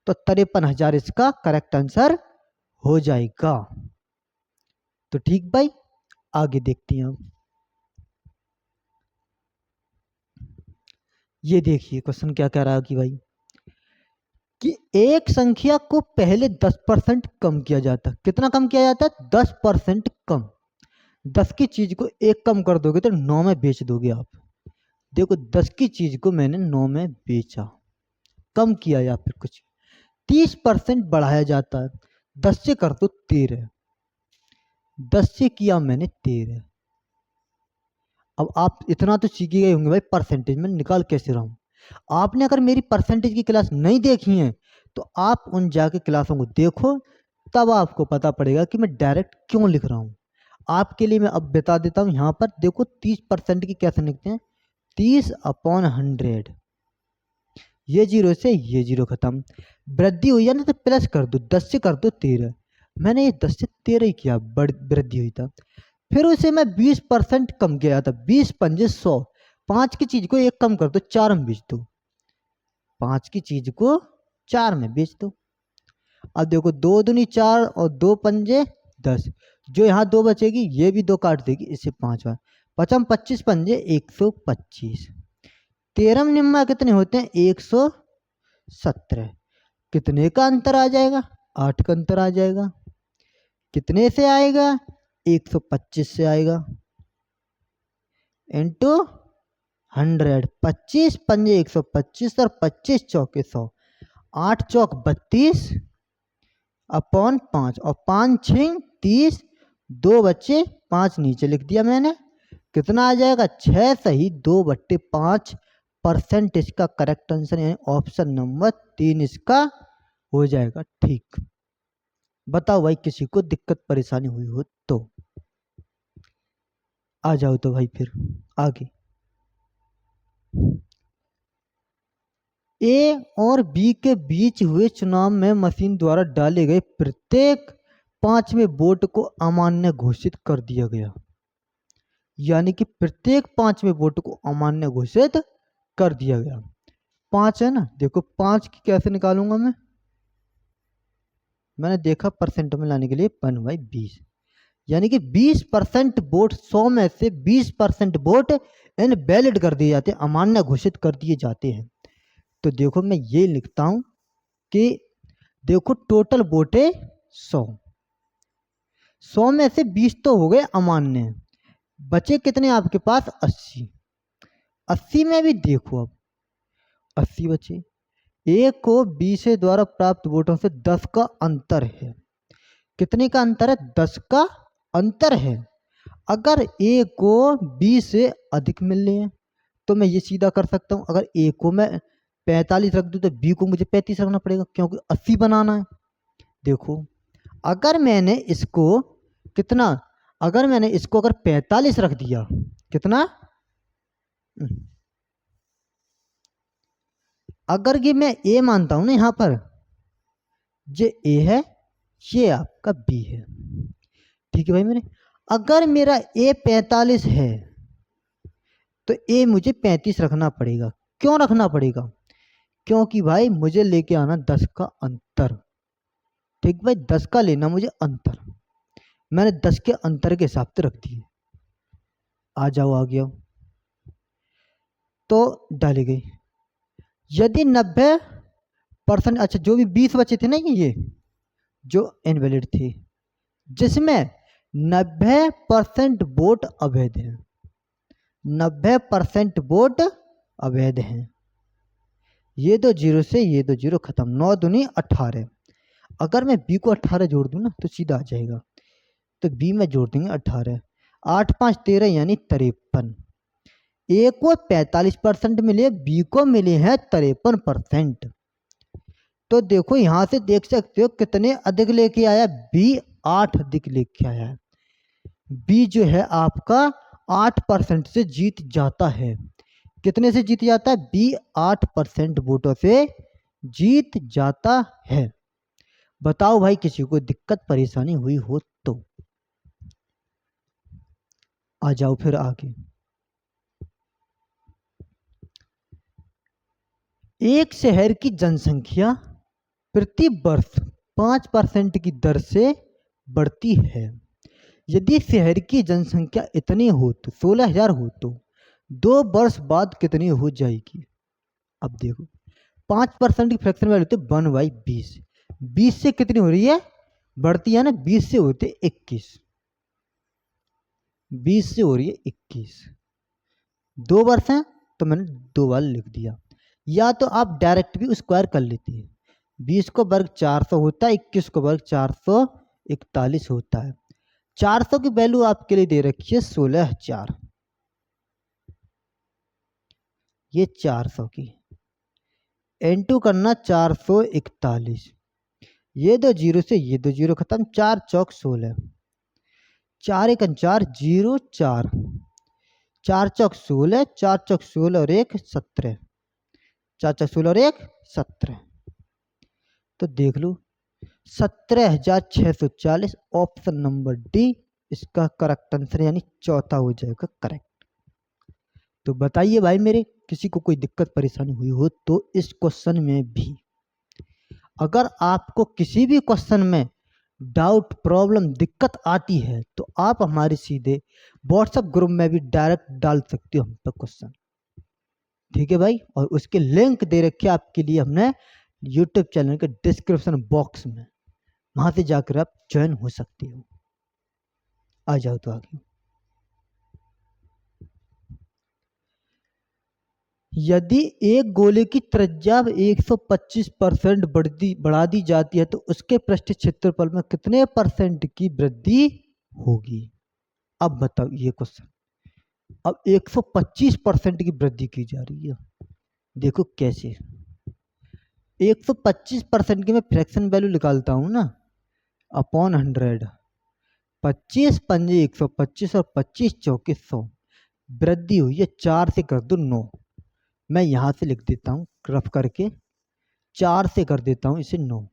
तो 53,000 इसका करेक्ट आंसर हो जाएगा। तो ठीक भाई, आगे देखते हैं हम। ये देखिए क्वेश्चन क्या कह रहा है कि भाई कि एक संख्या को पहले 10% कम किया जाता है। कितना कम किया जाता है? 10% कम। 10 की चीज को एक कम कर दोगे तो 9 में बेच दोगे आप। देखो 10 की चीज को मैंने 9 में बेचा, कम किया या फिर कुछ। 30% बढ़ाया जाता है, 10 से कर दो 13, 10 से किया मैंने 13। अब आप इतना तो सीख ही गए होंगे भाई परसेंटेज में निकाल कैसे रहा हूं। आपने अगर मेरी परसेंटेज की क्लास नहीं देखी है तो आप उन जाके क्लासों को देखो, तब आपको पता पड़ेगा कि मैं डायरेक्ट क्यों लिख रहा हूँ। आपके लिए मैं अब बता देता हूँ। यहाँ पर देखो 30% की कैसे लिखते हैं, 30/100। ये जीरो से ये जीरो खत्म, वृद्धि हुई है ना तो प्लस कर दो, 10 से कर दो 13, मैंने ये 10 से 13 ही किया, वृद्धि हुई था। फिर उसे मैं 20% कम किया था, 20 पंजे 100, 5 की चीज को 1 कम कर दो, 4 में बेच दो, 5 की चीज को 4 में बेच दो। अब देखो 2 दूनी 4 और 2 पंजे 10, जो यहाँ 2 बचेगी ये भी 2 काट देगी, इसे 5 बार, पचम 25 पंजे 125, 13 निम्मा कितने होते हैं 117, कितने का अंतर आ जाएगा 8 का अंतर आ जाएगा। कितने से आएगा 125 से आएगा, इंटू 100, 25 पंजे 125 और 25 चौके 100, 8 चौक 32 अपॉन 5 और 5 छिंग 30, 2 बच्चे 5 नीचे लिख दिया मैंने, कितना आ जाएगा 6 सही 2/5%। इसका करेक्ट आंसर यानी ऑप्शन नंबर 3 इसका हो जाएगा ठीक। बताओ भाई किसी को दिक्कत परेशानी हुई हो तो आ जाओ तो भाई फिर आगे। ए और बी के बीच हुए चुनाव में मशीन द्वारा डाले गए प्रत्येक 5वें वोट को अमान्य घोषित कर दिया गया, यानी कि प्रत्येक 5वें वोट को अमान्य घोषित कर दिया गया। 5 है ना, देखो 5 की कैसे निकालूंगा मैंने देखा परसेंट में लाने के लिए 1/20, यानी कि 20% वोट, 100 में से 20% वोट इनवैलिड कर दिए जाते हैं, अमान्य घोषित कर दिए जाते हैं। तो देखो मैं ये लिखता हूं कि देखो टोटल वोट है 100, 100 में से 20 तो हो गए अमान्य, बचे कितने आपके पास 80, 80 में भी देखो अब 80 बचे, ए को बी से द्वारा प्राप्त वोटों से 10 का अंतर है। कितने का अंतर है 10 का अंतर है। अगर ए को बी से अधिक मिलने हैं तो मैं ये सीधा कर सकता हूं, अगर ए को मैं 45 रख दूं तो बी को मुझे 35 रखना पड़ेगा क्योंकि 80 बनाना है। देखो अगर मैंने इसको कितना, अगर मैंने इसको अगर 45 रख दिया, कितना, अगर ये मैं ए मानता हूं ना यहां पर, ये ए है ये आपका बी है, ठीक है भाई मेरे। अगर मेरा ए 45 है तो ए मुझे 35 रखना पड़ेगा। क्यों रखना पड़ेगा, क्योंकि भाई मुझे लेके आना 10 का अंतर, ठीक भाई 10 का लेना मुझे अंतर, मैंने 10 के अंतर के हिसाब से रख दिए। आ जाओ आ गया तो डाली गई, यदि 90%, अच्छा जो भी 20 बचे थे ना ये जो इनवैलिड थे, जिसमें 90% वोट अवैध हैं, 90% वोट अवैध हैं, ये दो जीरो से ये दो जीरो खत्म, 9 दूनी 18, अगर मैं बी को 18 जोड़ दूं ना तो सीधा आ जाएगा, तो बी में जोड़ देंगे 18, 8 5 13 यानी 53, ए को 45% मिले, बी को मिले हैं 53%। तो देखो यहां से देख सकते हो कितने अधिक लेके आया, बी 8 अधिक लेके आया है, बी जो है आपका 8% से जीत जाता है। कितने से जीत जाता है, बी 8% वोटों से जीत जाता है। बताओ भाई किसी को दिक्कत परेशानी हुई हो तो आ जाओ फिर आगे। एक शहर की जनसंख्या प्रति वर्ष 5% की दर से बढ़ती है। यदि शहर की जनसंख्या इतनी हो तो 16,000 हो तो 2 वर्ष बाद कितनी हो जाएगी। अब देखो 5% की फ्रैक्शन वैल्यू होती है 1/20, 20 से कितनी हो रही है बढ़ती है ना, 20 से होते 21, 20 से हो रही है 21, 2 वर्ष है तो मैंने 2 बार लिख दिया। या तो आप डायरेक्ट भी स्क्वायर कर लेते हैं, 20 को वर्ग 400 होता है, 21 को वर्ग 441 होता है। 400 की वैल्यू आपके लिए दे रखी है 16,000, ये 400 की इनटू करना 441, ये दो जीरो से ये दो जीरो खत्म, 4 चौक 16, 4 1 4 0 4, 4 चौक 16, 4 चौक 16 और 1 17, 4 चौक 16 और 1 17। तो देख लो 17,640। ऑप्शन नंबर डी इसका करेक्ट आंसर यानी चौथा हो जाएगा करेक्ट। तो बताइए भाई मेरे, किसी को कोई दिक्कत परेशानी हुई हो तो इस क्वेश्चन में भी। अगर आपको किसी भी क्वेश्चन में डाउट, प्रॉब्लम, दिक्कत आती है तो आप हमारे सीधे व्हाट्सएप ग्रुप में भी डायरेक्ट डाल सकते हो हम पे क्वेश्चन, ठीक है भाई। और उसके लिंक दे रखे आपके लिए हमने यूट्यूब चैनल के डिस्क्रिप्शन बॉक्स में, वहां से जाकर आप ज्वाइन हो सकते हो। आ जाओ तो आगे। यदि एक गोले की त्रिज्या 125% बढ़ा दी जाती है तो उसके पृष्ठ क्षेत्रफल में कितने परसेंट की वृद्धि होगी? अब बताओ ये क्वेश्चन। अब 125% की वृद्धि की जा रही है, देखो कैसे। 125% की मैं फ्रैक्शन वैल्यू निकालता हूं ना, अपॉन 100। 25 पंजे 125 और 25 चौके 100। वृद्धि हुई है 4 से कर दो 9। मैं यहां से लिख देता हूं रफ करके, 4 से कर देता हूं इसे 9।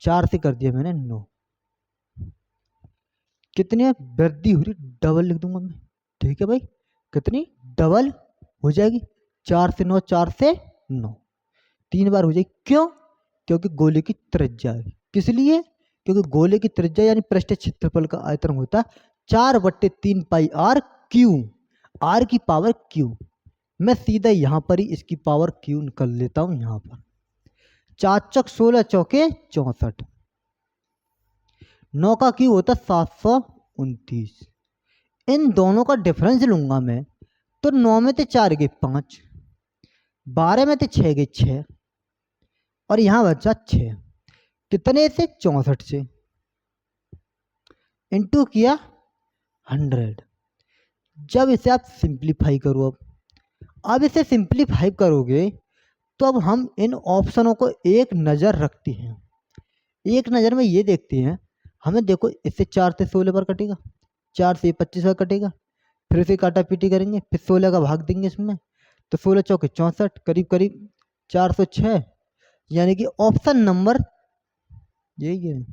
4 से कर दिया मैंने 9। कितनी वृद्धि हो रही, डबल लिख दूंगा मैं, ठीक है भाई। कितनी डबल हो जाएगी? 4 से 9, 4 से 9, 3 बार हो जाएगी। क्यों? क्योंकि गोले की त्रिज्या है। किस लिए? क्योंकि गोले की त्रिज्या यानी पृष्ठ क्षेत्रफल का आयतन होता है 4/3 पाई आर क्यू, आर की पावर क्यू। मैं सीधा यहां पर ही इसकी पावर क्यू निकल लेता हूं यहां पर। 4 चौक 16 चौके 64, 9 का क्यू होता 729। इन दोनों का डिफरेंस लूंगा मैं तो 9 में से 4 गए 5, 12 में से 6 गए 6, और यहां बचा 6। कितने से? 64 से। इंटू किया 100। जब इसे आप सिंप्लीफाई करो, अब इसे सिंप्लीफाई करोगे तो अब हम इन ऑप्शनों को एक नज़र रखते हैं। एक नज़र में ये देखते हैं, हमें देखो इससे 4 से 16 बार कटेगा, 4 से 25 बार कटेगा, फिर इसे काटा पीटी करेंगे, फिर 16 का भाग देंगे इसमें, तो 16 चौके 64, करीब करीब 406। यानी कि ऑप्शन नंबर यही है,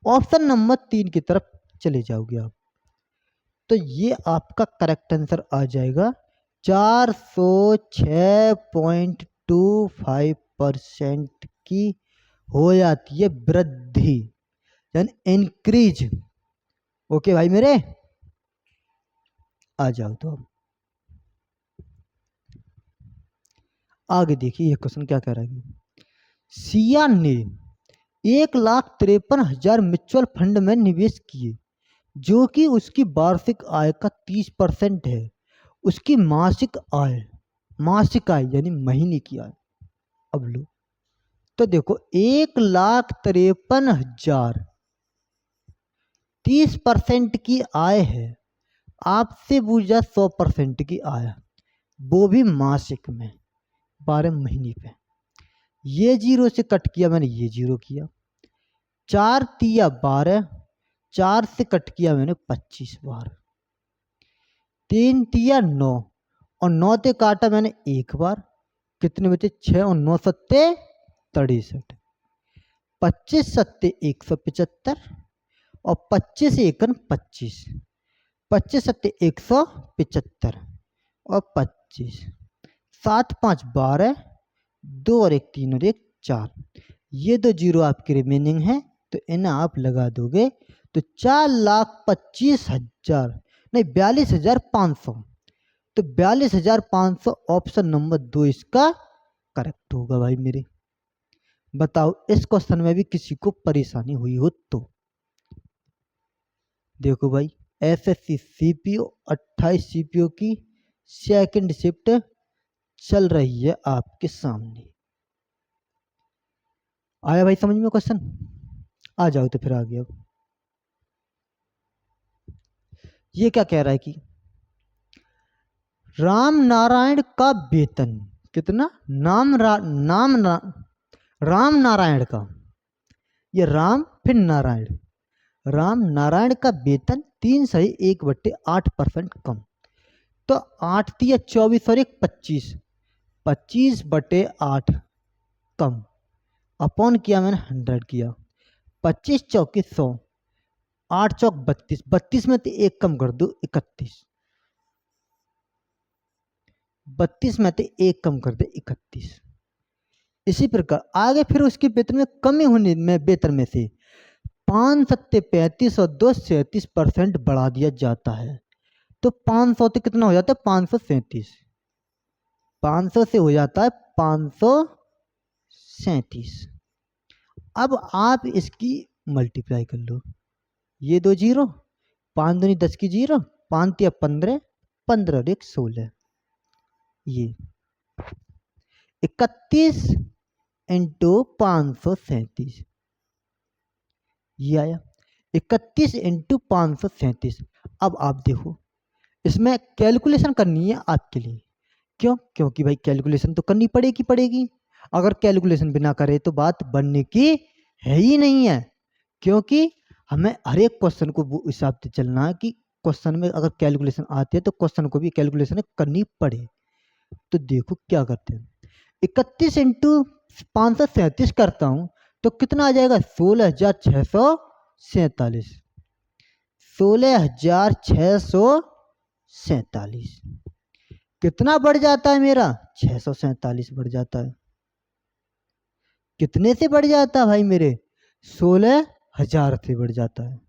ऑप्शन नंबर 3 की तरफ चले जाओगे आप। तो ये आपका करेक्ट आंसर आ जाएगा 406.25% की हो जाती है वृद्धि, यानी इंक्रीज। ओके भाई मेरे, आ जाओ तो अब आगे देखिए ये क्वेश्चन क्या कह रहा है। सिया ने 1,53,000 म्यूचुअल फंड में निवेश किए, जो कि उसकी वार्षिक आय का 30% है। उसकी मासिक आय, मासिक आय यानी महीने की आय। अब लो तो देखो 1,53,000 30% की आय है, आपसे पूछा 100% की आय, वो भी मासिक में 12 महीने पे। ये जीरो से कट किया मैंने, ये जीरो किया, 4 तिया 12, 4 से कट किया मैंने 25 बार, 3 तिया 9, और 9 से काटा मैंने एक बार, कितने बचे 6 और 9 सत्ते 63, 25 सत्ते 175, और 25 एकन 25, 25 सत्ते 175 और 25, 7 5 12, 2 और 1 3 और 1 4। ये दो जीरो आपकी रिमेनिंग है, तो इन्हें आप लगा दोगे तो 4,25,000 नहीं 42,500। तो 42,500 ऑप्शन नंबर 2 इसका करेक्ट होगा भाई मेरे। बताओ इस क्वेश्चन में भी किसी को परेशानी हुई हो तो। देखो भाई एसएससी सीपीओ 28 सीपीओ की सेकंड शिफ्ट चल रही है आपके सामने। आया भाई समझ में क्वेश्चन? आ जाओ तो फिर आ गया। ये क्या कह रहा है कि राम नारायण का वेतन कितना, राम नारायण का, ये राम फिर नारायण, राम नारायण का वेतन 3/1/8% कम। तो 8 तिया 24 और 1 25, 25/8, कम, अपॉन किया मैंने 100 किया। 25 चौके 100, 8 चौक 32, 32 में तो एक कम कर दो 31, 32 में तो एक कम कर दे 31। इसी प्रकार आगे फिर उसके वेतन में कमी होने में वेतन में से 5 सत्ते 35 और 2 37% बढ़ा दिया जाता है। तो 500 से कितना हो जाता है 537, 500 से हो जाता है 537। अब आप इसकी मल्टीप्लाई कर लो, ये 2 जीरो, 5 दूनी 10 की जीरो, 5 तिया 15, 15 और 1 16, ये 31 इंटू 537, ये आया 31 इंटू 537। अब आप देखो इसमें कैलकुलेशन करनी है आपके लिए, क्यों? क्योंकि भाई कैलकुलेशन तो करनी पड़ेगी। अगर कैलकुलेशन बिना करे तो बात बनने की है ही नहीं है, क्योंकि हमें हर एक क्वेश्चन को वो हिसाब से चलना है कि क्वेश्चन में अगर कैलकुलेशन आती है तो क्वेश्चन को भी कैलकुलेशन करनी पड़े। तो देखो क्या करते हैं, 31 इंटू 537 करता हूं तो कितना आ जाएगा 16,647, 16,647 कितना बढ़ जाता है मेरा 647 बढ़ जाता है। कितने से बढ़ जाता है भाई मेरे 16,000 से बढ़ जाता है।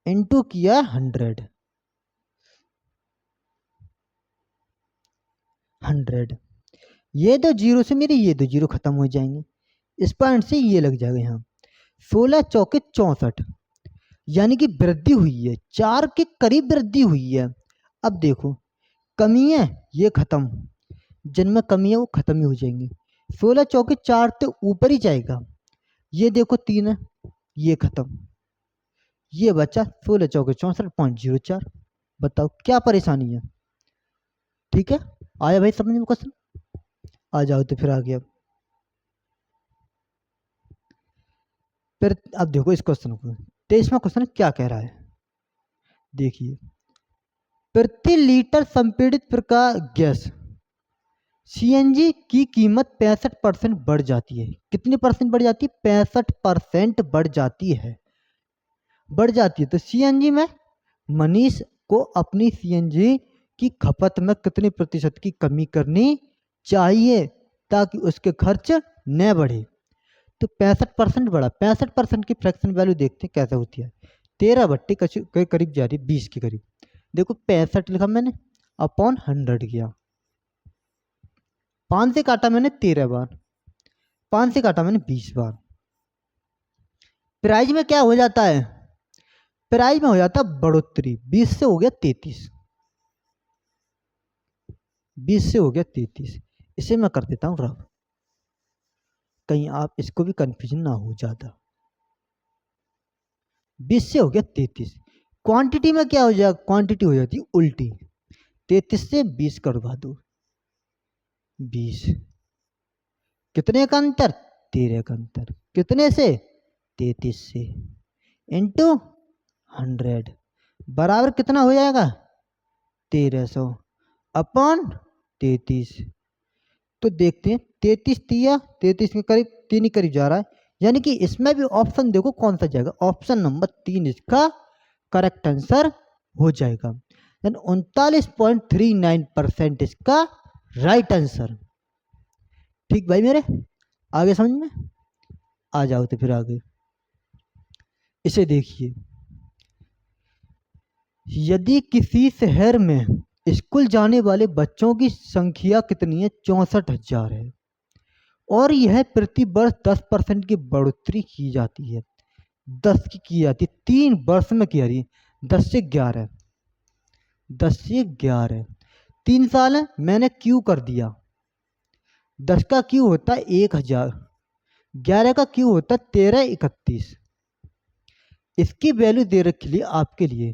इंटू किया 100, ये दो जीरो से मेरे ये दो जीरो खत्म हो जाएंगे, इस पॉइंट से ये लग जाएगा यहाँ 16 चौके 64, यानी कि वृद्धि हुई है, 4 के करीब वृद्धि हुई है। अब देखो कमी है ये खत्म, जिनमें कमी है वो खत्म ही हो जाएंगी। 16 चौके 4 तो ऊपर ही जाएगा, ये देखो 3 है ये खत्म, ये बचा 16 चौके 64.04। बताओ क्या परेशानी है? ठीक है, आया भाई समझ में क्वेश्चन? आ जाओ तो फिर आ गया। फिर अब देखो इस क्वेश्चन को, 23वां क्वेश्चन क्या कह रहा है, देखिए प्रति लीटर संपीड़ित प्रकार गैस सीएनजी की कीमत 65% बढ़ जाती है। कितनी परसेंट बढ़ जाती है? 65% बढ़ जाती है। तो सीएनजी में मनीष को अपनी सीएनजी की खपत में कितने प्रतिशत की कमी करनी चाहिए ताकि उसके खर्च न बढ़े? तो 65% बढ़ा, 65% की फ्रैक्शन वैल्यू देखते हैं कैसे होती है। 13 बट्टी के करीब जा रही है 20 के करीब। देखो 65 लिखा मैंने अपॉन 100 किया, 5 से काटा मैंने 13 बार, 5 से काटा मैंने 20 बार। प्राइज में क्या हो जाता है? प्राइज में हो जाता है बढ़ोतरी, 20 से हो गया 33, 20 से हो गया 33। इसे मैं कर देता हूं रफ, कहीं आप इसको भी कंफ्यूजन ना हो ज्यादा। 20 से हो गया 33, क्वांटिटी में क्या हो जाएगा? क्वांटिटी हो जाती है उल्टी, 33 से 20 करवा दो, 20 कितने का अंतर? 13 का अंतर, कितने से? 33 से, इंटू 100 बराबर कितना हो जाएगा? 1300 अपॉन 33। तो देखते हैं 33 दिया, 33 के करीब 3 ही करीब जा रहा है, यानी कि इसमें भी ऑप्शन देखो कौन सा जाएगा, ऑप्शन नंबर 3 इसका करेक्ट आंसर हो जाएगा। 39.39% इसका राइट आंसर। ठीक भाई मेरे, आगे समझ में? आ जाओ तो फिर आगे इसे देखिए, यदि किसी शहर में स्कूल जाने वाले बच्चों की संख्या कितनी है? 64,000 है, और यह प्रति वर्ष 10% की बढ़ोतरी की जाती है। 10 की जाती है, 3 वर्ष में की जा रही है, 10 से 11, 10 से 11 3 साल है, मैंने क्यू कर दिया। 10 का क्यू होता है 1000, 11 का क्यू होता है 1331। इसकी वैल्यू दे रखी है आपके लिए,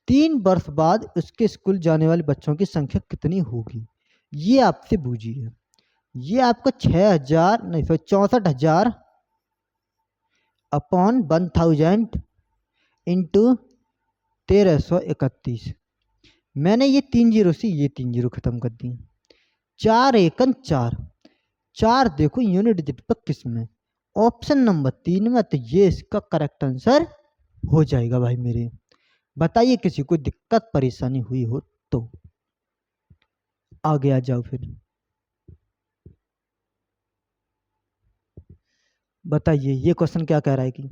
3 वर्ष बाद उसके स्कूल जाने वाले बच्चों की संख्या कितनी होगी, ये आपसे बूझिए। ये आपको 6000 नहीं 64,000 अपॉन 1000 इंटू 1331। मैंने ये 3 जीरो से ये 3 जीरो खत्म कर दी, 4 एकन 4, 4 देखो यूनिट डिजिट पर किस में, ऑप्शन नंबर 3 में। तो ये इसका करेक्ट आंसर हो जाएगा भाई मेरे। बताइए किसी को दिक्कत परेशानी हुई हो तो आगे आ जाओ फिर। बताइए ये क्वेश्चन क्या कह रहा है कि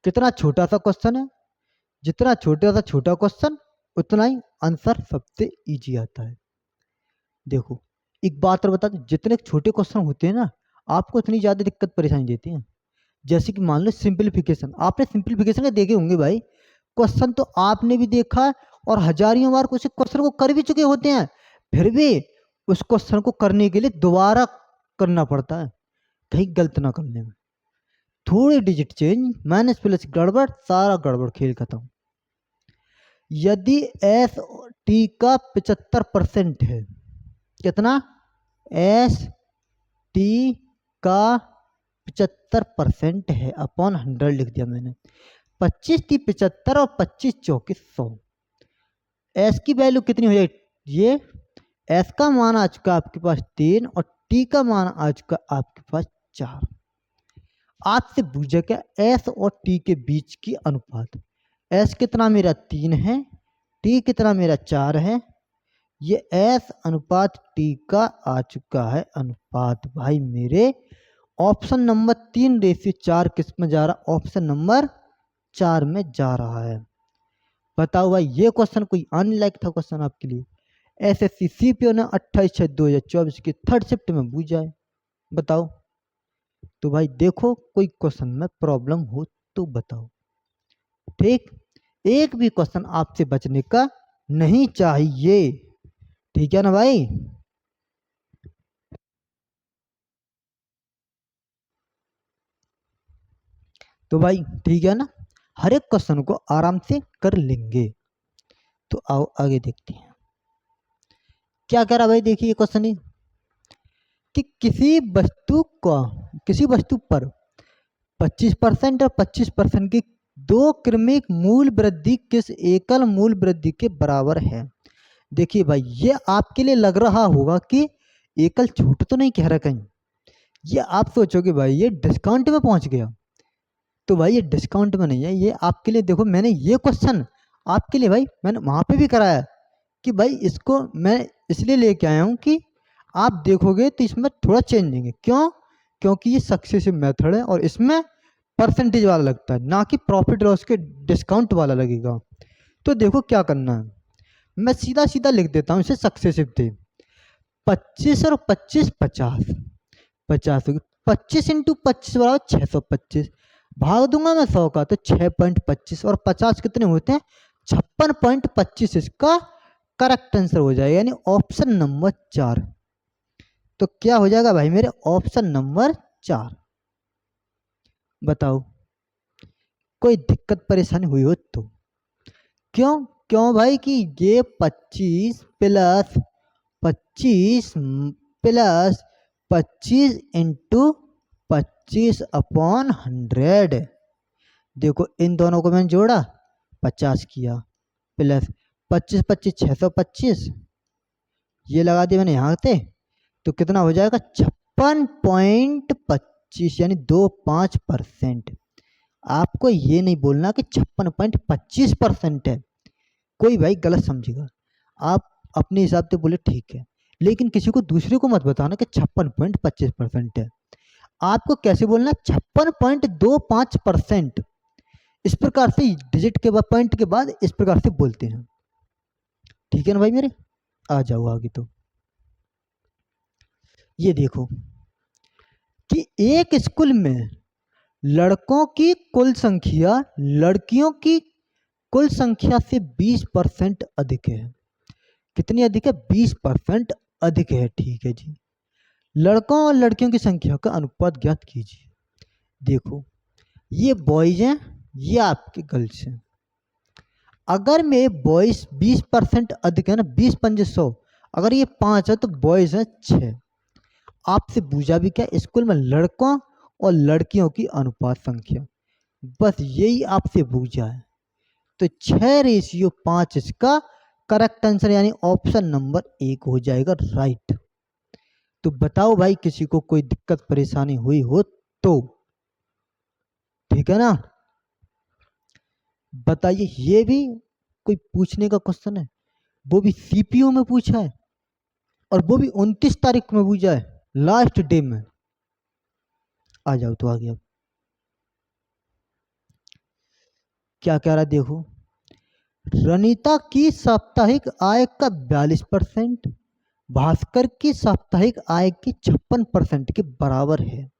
कितना छोटा सा क्वेश्चन है, जितना छोटा सा छोटा क्वेश्चन उतना ही आंसर सबसे इजी आता है। देखो एक बात और बता दूं, जितने छोटे क्वेश्चन होते हैं ना आपको उतनी ज्यादा दिक्कत परेशानी देती है। जैसे कि मान लो सिंपलीफिकेशन, आपने सिंपलीफिकेशन के देखे होंगे भाई, क्वेश्चन तो आपने भी देखा है और हजारों बार कुछ क्वेश्चन को कर भी चुके होते हैं, फिर भी उस क्वेश्चन को करने के लिए दोबारा करना पड़ता है कहीं गलत ना करने में। थोड़ी डिजिट चेंज, माइनस प्लस गड़बड़, सारा गड़बड़ खेल खत्म। यदि एस टी का 75% है, कितना, एस टी का 75% है, अपॉन 100 लिख दिया मैंने। 25 की 75 और 25 चौकी 100, एस की वैल्यू कितनी हो जाएगी, ये एस का मान आ चुका आपके पास 3 और टी का मान आ चुका आपके पास 4। आपसे पूछा क्या, एस और टी के बीच की अनुपात। एस कितना मेरा 3 है, टी कितना मेरा 4 है, ये एस अनुपात टी का आ चुका है अनुपात भाई मेरे। ऑप्शन नंबर 3:4 किस में जा रहा, ऑप्शन नंबर 4 में जा रहा है। बताओ भाई ये क्वेश्चन कोई आने लायक था क्वेश्चन आपके लिए। एसएससी सीपीओ ने 28/6/2024 की 3rd शिफ्ट में पूछा है, बताओ। तो भाई देखो कोई क्वेश्चन में प्रॉब्लम हो तो बताओ, ठीक। एक भी क्वेश्चन आपसे बचने का नहीं चाहिए, ठीक है ना भाई। तो भाई ठीक है ना, हर एक क्वेश्चन को आराम से कर लेंगे। तो आओ आगे देखते हैं क्या कह रहा भाई। देखिए क्वेश्चन है कि किसी वस्तु पर 25% और 25% की दो क्रमिक मूल वृद्धि किस एकल मूल वृद्धि के बराबर है। देखिए भाई ये आपके लिए लग रहा होगा कि एकल छूट तो नहीं कह रहा कहीं, ये आप सोचोगे भाई ये डिस्काउंट में पहुंच गया। तो भाई ये डिस्काउंट में नहीं है, ये आपके लिए देखो मैंने ये क्वेश्चन आपके लिए भाई मैंने वहां पे भी कराया कि भाई इसको मैं इसलिए लेके आया हूँ कि आप देखोगे तो इसमें थोड़ा चेंजिंग है। क्यों, क्योंकि ये सक्सेसिव मेथड है और इसमें परसेंटेज वाला लगता है, ना कि प्रॉफिट लॉस के डिस्काउंट वाला लगेगा। तो देखो क्या करना है, मैं सीधा सीधा लिख देता हूँ इसे। सक्सेसिव थे 25 और 25 50, 50 होगी, 25 इंटू 25 बराबर 625, भाग दूंगा मैं 100 का तो 6.25 और 50 कितने होते हैं 56.25। इसका करेक्ट आंसर हो जाएगा यानी ऑप्शन नंबर 4। तो क्या हो जाएगा भाई मेरे, ऑप्शन नंबर 4। बताओ कोई दिक्कत परेशानी हुई हो तो। क्यों, क्यों भाई कि ये 25 प्लस 25 प्लस 25 इंटू 25 अपॉन 100, देखो इन दोनों को मैंने जोड़ा 50 किया, प्लस 25 25 625, ये लगा दिया मैंने यहाँ से, तो कितना हो जाएगा 56.25 यानी 25%। आपको ये नहीं बोलना कि 56.25% है, कोई भाई गलत समझेगा। आप अपने हिसाब से बोले ठीक है, लेकिन किसी को दूसरे को मत बताना कि 56.25% है। आपको कैसे बोलना, 56.25%। इस प्रकार से डिजिट के बाद पॉइंट के बाद इस प्रकार से बोलते हैं, ठीक है ना भाई मेरे। आ जाओ आगे। तो ये देखो कि एक स्कूल में लड़कों की कुल संख्या लड़कियों की कुल संख्या से 20% अधिक है। कितनी अधिक है, 20% अधिक है, ठीक है जी। लड़कों और लड़कियों की संख्या का अनुपात ज्ञात कीजिए। देखो ये बॉयज हैं, ये आपके गर्ल्स हैं। अगर मेरे बॉयज 20% अधिक है ना, 20 पंजे 100, अगर ये 5 है तो बॉयज हैं 6। आपसे पूछा भी क्या, स्कूल में लड़कों और लड़कियों की अनुपात संख्या, बस यही आपसे पूछा है। तो 6:5 इसका करेक्ट आंसर यानी ऑप्शन नंबर 1 हो जाएगा राइट। तो बताओ भाई, किसी को कोई दिक्कत परेशानी हुई हो तो। ठीक है ना, बताइए। ये भी कोई पूछने का क्वेश्चन है, वो भी सीपीयू में पूछा है, और वो भी 29 तारीख में पूछा है, लास्ट डे में। आ जाओ तो आगे। अब क्या कह रहा है देखो, रनीता की साप्ताहिक आय का 42% भास्कर की साप्ताहिक आय के 56% के बराबर है।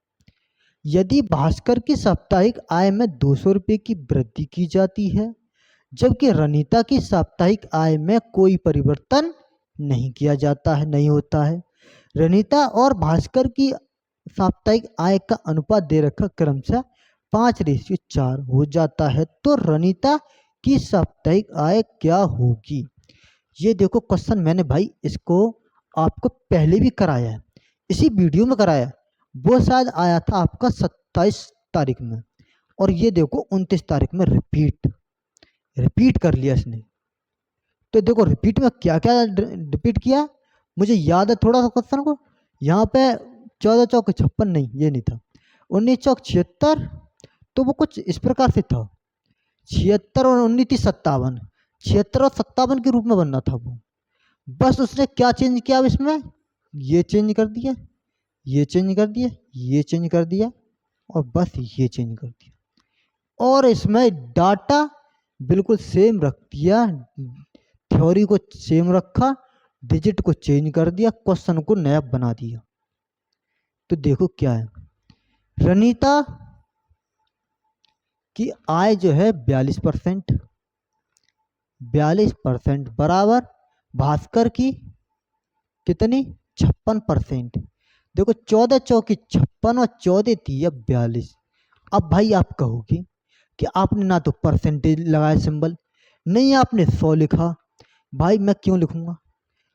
यदि भास्कर की साप्ताहिक आय में 200 रुपये की वृद्धि की जाती है, जबकि रनीता की साप्ताहिक आय में कोई परिवर्तन नहीं किया जाता है, नहीं होता है। रनीता और भास्कर की साप्ताहिक आय का अनुपात दे रखा क्रमशः 5:4 हो जाता है, तो रनीता की साप्ताहिक आय क्या होगी। ये देखो क्वेश्चन मैंने भाई इसको आपको पहले भी कराया है, इसी वीडियो में कराया है। वो शायद आया था आपका 27 तारीख में, और ये देखो 29 तारीख में रिपीट रिपीट कर लिया इसने। तो देखो रिपीट में क्या क्या रिपीट किया, मुझे याद है थोड़ा सा क्वेश्चन को। यहाँ पे 14×4 = 56 नहीं, ये नहीं था। 19×4 = 76, तो वो कुछ इस प्रकार से था। 76 और 19 × 57, 76 और 57 के रूप में बनना था वो। बस उसने क्या चेंज किया अब इसमें, ये चेंज कर दिया, ये चेंज कर दिया, ये चेंज कर दिया, और बस ये चेंज कर दिया। और इसमें डाटा बिल्कुल सेम रख दिया, थ्योरी को सेम रखा, डिजिट को चेंज कर दिया, क्वेश्चन को नया बना दिया। तो देखो क्या है, रनीता की आय जो है 42%, 42% बराबर भास्कर की कितनी, 56%। देखो 14×4 = 56 और 14 थी अब 42। अब भाई आप कहोगे कि आपने ना तो परसेंटेज लगाया सिंबल, नहीं आपने 100 लिखा। भाई मैं क्यों लिखूंगा,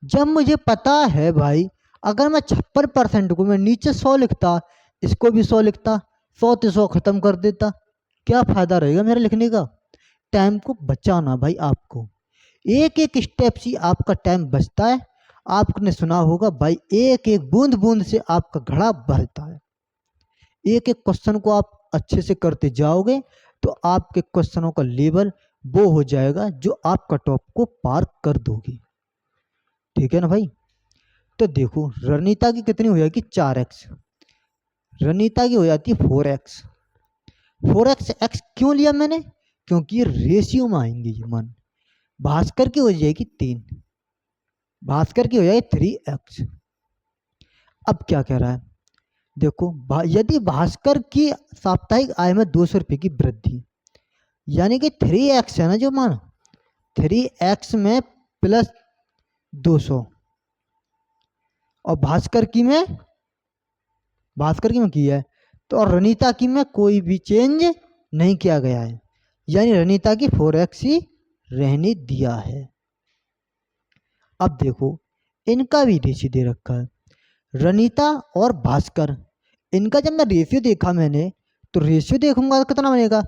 जब मुझे पता है भाई, अगर मैं 56% को मैं नीचे 100 लिखता, इसको भी 100 लिखता, 100 से 100 खत्म कर देता, क्या फायदा रहेगा मेरे लिखने का। टाइम को बचाना भाई, आपको एक एक स्टेप से आपका टाइम बचता है। आपने सुना होगा भाई, एक एक बूंद बूंद से आपका घड़ा भरता है। एक एक क्वेश्चन को आप अच्छे से करते जाओगे तो आपके क्वेश्चनों का लेवल वो हो जाएगा जो आप कट ऑफ को पार कर दोगे। ठीक है ना भाई। तो देखो रणनीता की कितनी हो जाएगी, 4x। रणनीता की हो जाती है 4x। 4x x क्यों लिया मैंने, क्योंकि ये रेशियो में आएंगे ये मान। भास्कर की हो जाएगी 3, भास्कर की हो जाएगी 3x। अब क्या कह रहा है देखो, यदि भास्कर की साप्ताहिक आय में 200 रुपये की वृद्धि, यानी कि 3x है ना जो मान, 3x में प्लस 200, और भास्कर की में किया है, तो और रनीता की में कोई भी चेंज नहीं किया गया है, यानी रनीता की 4x ही रहने दिया है। अब देखो इनका भी रेशियो दे रखा है, रनीता और भास्कर, इनका जब मैं रेशियो देखा मैंने, तो रेशियो देखूंगा तो कितना बनेगा,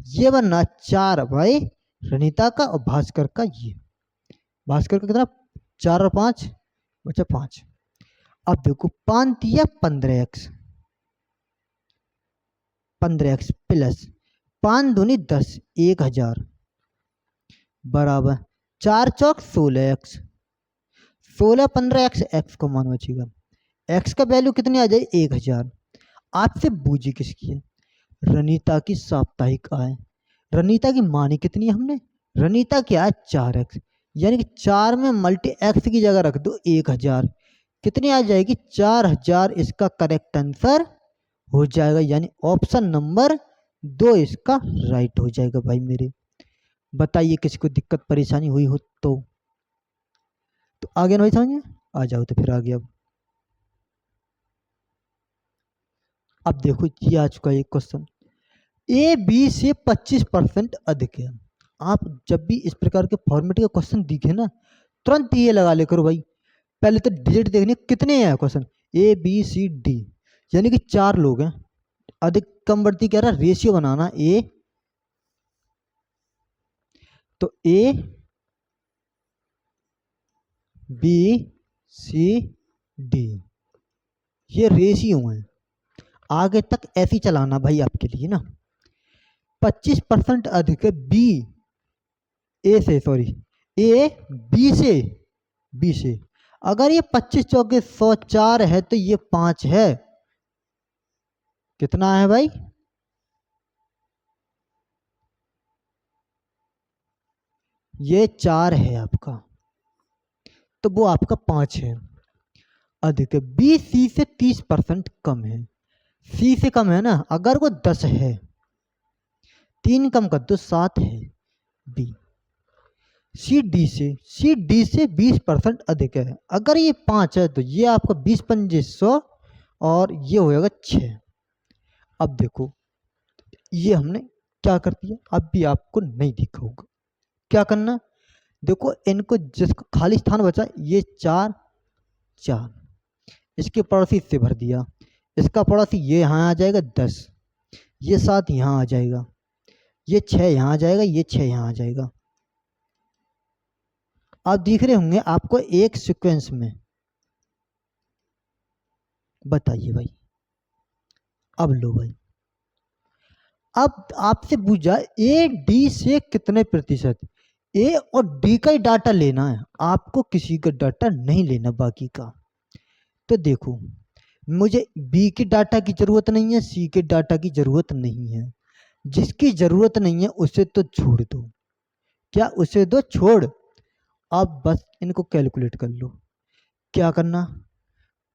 ये बनना 4 भाई रनीता का, और भास्कर का ये, भास्कर का कितना 4 और 5 बचा 5। अब देखो 5 दिया 15x, 15x प्लस 5 दूनी 10, 1000 बराबर 4 चौक 16x, 16 15x, x को मान बचेगा, x का वैल्यू कितनी आ जाए 1000। आपसे बूझी किसकी है, रनीता की साप्ताहिक आय। रनीता की मानी कितनी है हमने, रनीता की आय 4x, यानी कि 4 में मल्टी x की जगह रख दो 1000, कितनी आ जाएगी 4000। इसका करेक्ट आंसर हो जाएगा, यानी ऑप्शन नंबर 2 इसका राइट हो जाएगा भाई मेरे। बताइए किसी को दिक्कत परेशानी हुई हो तो आगे ना भाई समझ में आ जाओ, तो फिर आगे। अब देखो ये आ चुका है क्वेश्चन, ए बी से 25% अधिक है। आप जब भी इस प्रकार के फॉर्मेट का क्वेश्चन दिखे ना, तुरंत ये लगा ले करो भाई, पहले तो डिजिट देखने कितने हैं question, A B C D, यानी कि 4 लोग हैं। अधिक कम बढ़ती कह रहा रेशियो बनाना, ए तो ए बी सी डी, ये रेशियो है, आगे तक ऐसी चलाना भाई आपके लिए ना। 25% अधिक है बी ए से, सॉरी ए बी से। अगर ये 25 चौके 104 है तो ये 5 है। कितना है भाई? ये 4 है आपका, तो वो आपका 5 है। अधिक है बी सी से 30% कम है। सी से कम है ना, अगर वो 10 है, 3 कम कर दो 7 है बी। सी डी से 20% अधिक है। अगर ये 5 है तो ये आपका 20 पंजे 100 और ये हो जाएगा 6। अब देखो ये हमने क्या कर दिया, अब भी आपको नहीं दिखा होगा। क्या करना, देखो इनको जिसका खाली स्थान बचा ये 4 4, इसके पड़ोसी इससे भर दिया, इसका पड़ोसी ये यहाँ आ जाएगा 10, ये 7 यहाँ आ जाएगा, ये 6 यहाँ आ जाएगा, ये 6 यहाँ आ जाएगा। आप दिख रहे होंगे आपको एक सीक्वेंस में। बताइए भाई, अब लो भाई, अब आपसे पूछा ए डी से कितने प्रतिशत। ए और डी का ही डाटा लेना है आपको, किसी का डाटा नहीं लेना बाकी का। तो देखो मुझे बी के डाटा की जरूरत नहीं है, सी के डाटा की जरूरत नहीं है। जिसकी जरूरत नहीं है उसे तो छोड़ दो। क्या उसे दो छोड़। अब बस इनको कैलकुलेट कर लो। क्या करना,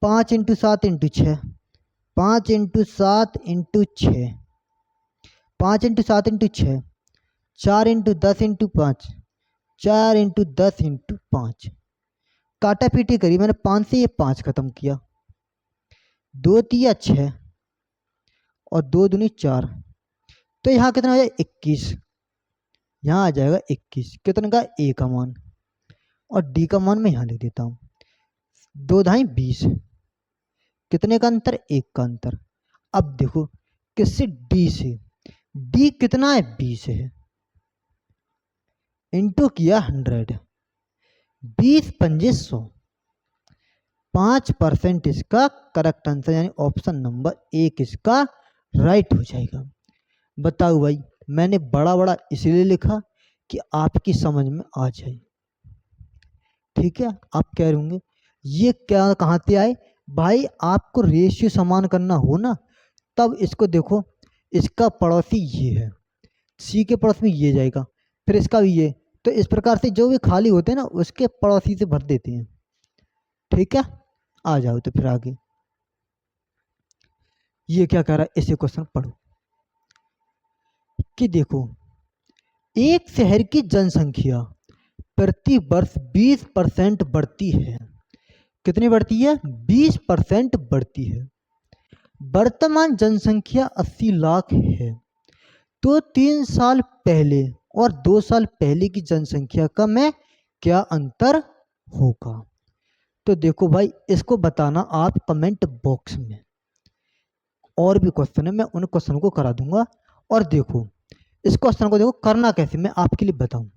5 into 7 into 6, 5 into 7 into 6, 5 into 7 into 6, 4 into 10 into 5, 4 into 10 into 5। काटा पीटी करी मैंने, 5 से ये 5 खत्म किया, 2 तिया 6 और 2 दूनी 4, तो यहाँ कितना हो जाएगा 21। यहाँ आ जाएगा 21, कितने का ए का मान, और डी का मान मैं यहाँ लिख देता हूँ। 2 ढाई 20, कितने का अंतर, 1 का अंतर। अब देखो किससे, डी से। डी कितना है, 20 है, इंटू किया 100, 20 पंजे 100, 5% इसका करेक्ट आंसर, यानी ऑप्शन नंबर 1 इसका राइट हो जाएगा। बताओ भाई, मैंने बड़ा बड़ा इसलिए लिखा कि आपकी समझ में आ जाए। ठीक है, आप कह रहे होंगे ये क्या कहाँ से आए भाई। आपको रेशियो समान करना हो ना, तब इसको देखो, इसका पड़ोसी ये है, सी के पड़ोस में ये जाएगा, फिर इसका भी ये, तो इस प्रकार से जो भी खाली होते हैं ना उसके पड़ोसी से भर देते हैं। ठीक है, आ जाओ तो फिर आगे। ये क्या कह रहा है, इसे क्वेश्चन पढ़ो कि देखो एक शहर की जनसंख्या प्रति वर्ष 20% बढ़ती है। कितनी बढ़ती है, 20% बढ़ती है। वर्तमान जनसंख्या 80 लाख है, तो 3 साल पहले और 2 साल पहले की जनसंख्या का में क्या अंतर होगा। तो देखो भाई, इसको बताना आप कमेंट बॉक्स में। और भी क्वेश्चन है, मैं उन क्वेश्चन को करा दूंगा। और देखो इस क्वेश्चन को देखो करना कैसे, मैं आपके लिए बताऊं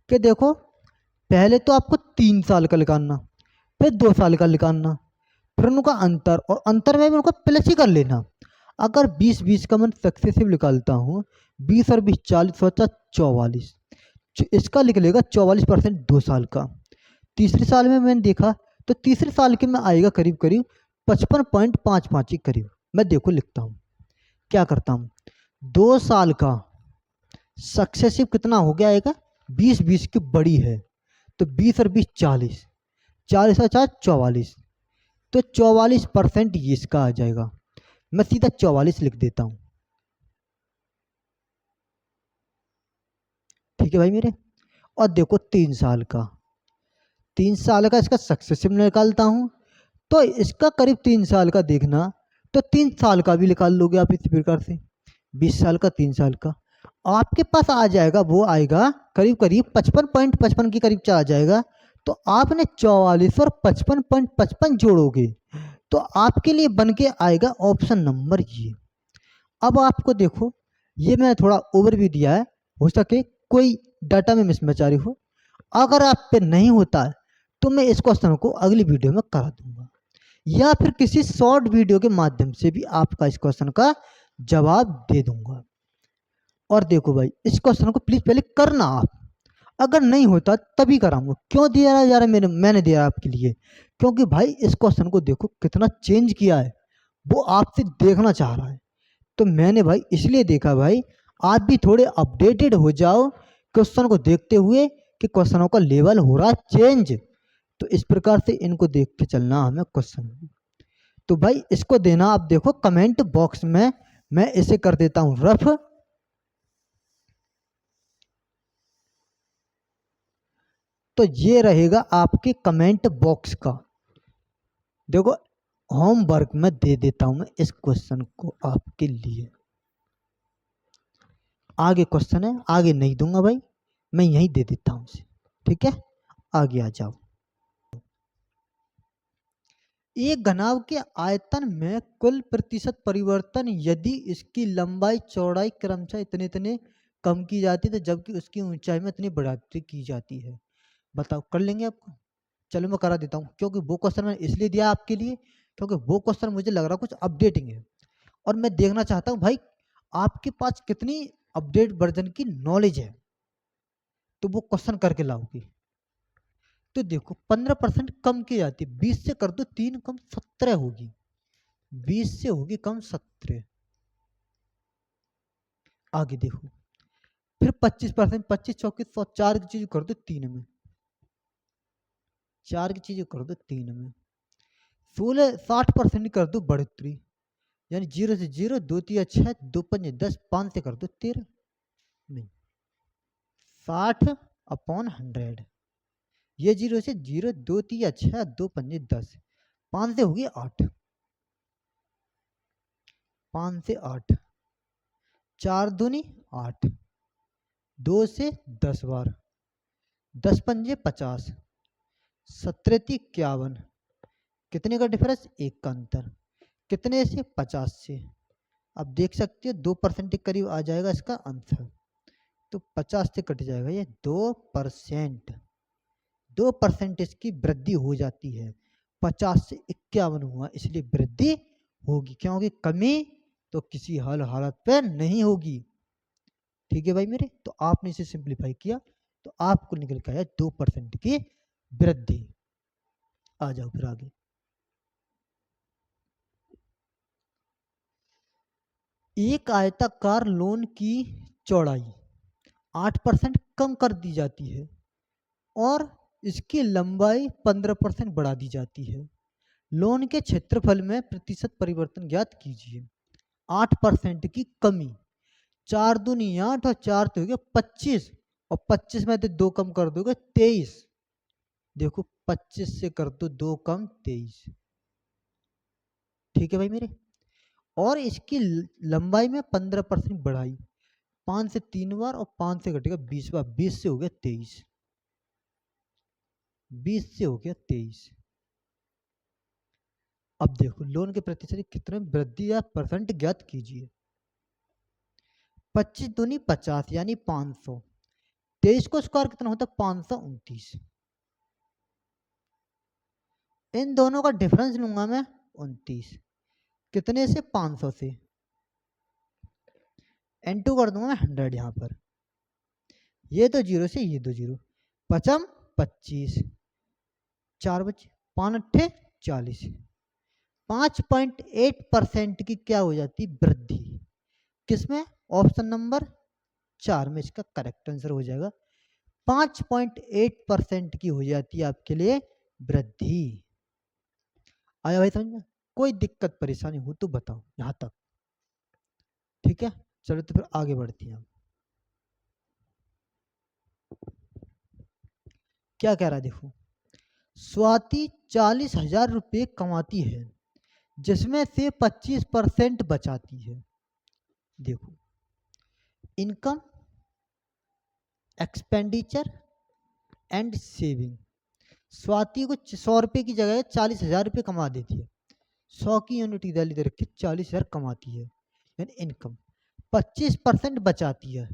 कि देखो पहले तो आपको 3 साल का निकालना, फिर 2 साल का निकालना, फिर उनका अंतर, और अंतर में भी उनको प्लस ही कर लेना। अगर 20 का मैं सक्सेसिव निकालता हूँ, 20 और 20 40 बचा 44, इसका लिख लेगा 44% 2 साल का। तीसरे साल में मैंने देखा तो तीसरे साल के में आएगा करीब करीब 55.55 के करीब। मैं देखो लिखता हूँ, क्या करता हूँ, 2 साल का सक्सेसिव कितना हो गया आएगा, 20 की बड़ी है, तो 20 और 20 40, 40 और 4 44, तो 44% ये इसका आ जाएगा। मैं सीधा 44 लिख देता हूँ। ठीक है भाई मेरे। और देखो 3 साल का, 3 साल का इसका सक्सेसिव निकालता हूँ, तो इसका करीब 3 साल का देखना, तो 3 साल का भी निकाल लोगे आप इसी प्रकार से, 20 साल का 3 साल का आपके पास आ जाएगा, वो आएगा करीब करीब 55.55 के करीब आ जाएगा। तो आपने 44 और 55.55 जोड़ोगे तो आपके लिए बन के आएगा ऑप्शन नंबर ये। अब आपको देखो, ये मैंने थोड़ा ओवरव्यू दिया है, हो सके कोई डाटा में मिसमैच आ रही हो। अगर आप पे नहीं होता है तो मैं इस क्वेश्चन को अगली वीडियो में करा दूंगा। या फिर किसी शॉर्ट वीडियो के माध्यम से भी आपका इस क्वेश्चन का जवाब दे दूंगा। और देखो भाई, इस क्वेश्चन को प्लीज पहले करना आप, अगर नहीं होता तभी कराऊंगा। क्यों दिया जा रहा है मैंने दिया आपके लिए, क्योंकि भाई इस क्वेश्चन को देखो कितना चेंज किया है, वो आपसे देखना चाह रहा है। तो मैंने भाई इसलिए देखा भाई, आप भी थोड़े अपडेटेड हो जाओ क्वेश्चन को देखते हुए कि क्वेश्चनों का लेवल हो रहा चेंज। तो इस प्रकार से इनको देख के चलना हमें क्वेश्चन। तो भाई इसको देना आप देखो कमेंट बॉक्स में, मैं इसे कर देता हूं रफ। तो ये रहेगा आपके कमेंट बॉक्स का, देखो होमवर्क में दे देता हूं मैं इस क्वेश्चन को आपके लिए। आगे क्वेश्चन है, आगे नहीं दूंगा भाई, मैं यहीं दे देता हूं इसे। ठीक है, आगे आ जाओ। एक घनाभ के आयतन में कुल प्रतिशत परिवर्तन यदि इसकी लंबाई चौड़ाई क्रमशः इतने इतने कम की जाती है, तो जबकि उसकी ऊंचाई में इतनी बढ़ोतरी की जाती है। बताओ कर लेंगे आपको? चलो मैं करा देता हूँ, क्योंकि वो क्वेश्चन मैंने इसलिए दिया आपके लिए क्योंकि वो क्वेश्चन मुझे लग रहा कुछ अपडेटिंग है, और मैं देखना चाहता हूँ भाई आपके पास कितनी अपडेट वर्जन की नॉलेज है, तो वो क्वेश्चन करके लाओगी। तो देखो 15% कम की जाती है, 20 से कर दो 3 कम 17 होगी, 20 से होगी कम 17। आगे देखो, फिर 25%, 25 चौके 100, 4 की चीज कर दो 3 में, 4 की चीज कर दो 3 में, 16 60% कर दो बढ़ोतरी, यानी 0 से 0, 2 3 6, 2 5 10, 5 से कर दो 13, नहीं 60/100, ये 0 से 0, 2 3 6, 2 5 10, 5 से होगी 8, 5 से 8, 4 दूनी 8, 2 से 10 बार, 10 पंजे 50, 17 × 51, कितने का डिफरेंस? 1 का अंतर, कितने से? 50 से। अब देख सकते हो 2% के करीब आ जाएगा इसका आंसर, तो 50 से कट जाएगा ये 2%, 2% इसकी वृद्धि हो जाती है। 50 से 51 हुआ, इसलिए वृद्धि होगी, क्योंकि कमी तो किसी हालत पे नहीं होगी। ठीक है भाई मेरे, तो आपने इसे सिंप्लीफाई किया तो आपको निकल के आया 2% की वृद्धि। आ जाओ फिर आगे। एक आयताकार लोन की चौड़ाई 8% कम कर दी जाती है और इसकी लंबाई 15% बढ़ा दी जाती है। लोन के क्षेत्रफल में प्रतिशत परिवर्तन ज्ञात कीजिए। 8% की कमी, 4 दूनी 8 और 4 तो हो गया 25, और 25 में से 2 कम कर दोगे 23। देखो 25 से कर दो 2 कम 23। ठीक है भाई मेरे, और इसकी लंबाई में 15% बढ़ाई, 5 से 3 बार और 5 से घटेगा 20 बार, 20 से हो गया 23, 20 से हो गया 23। अब देखो लोन के प्रतिशत कितने वृद्धि या परसेंट ज्ञात कीजिए। 25 दूनी 50 यानी 500, 23 को स्क्वायर कितना होता है? 529। इन दोनों का डिफरेंस लूंगा मैं 29, कितने से? 500 से, N2 कर दूंगा मैं 100 यहाँ पर, ये तो 0 से ये 2 0, 5 25, 4 बचे 5 8 40, 5.8% की क्या हो जाती? वृद्धि। किसमें? ऑप्शन नंबर 4 में इसका करेक्ट आंसर हो जाएगा। 5.8% की हो जाती है आपके लिए वृद्धि। आया भाई समझ में? कोई दिक्कत परेशानी हो तो बताओ यहां तक। ठीक है, चलो तो फिर आगे बढ़ते हैं। क्या कह रहा है देखो, स्वाति 40,000 रुपये कमाती है जिसमें से 25% बचाती है। देखो income, expenditure and saving. Swati को 100 रुपये की जगह 40,000 रुपये कमा देती है, 100 की यूनिट इधर इधर रखी 40,000 कमाती है, यानी इनकम। 25% बचाती है,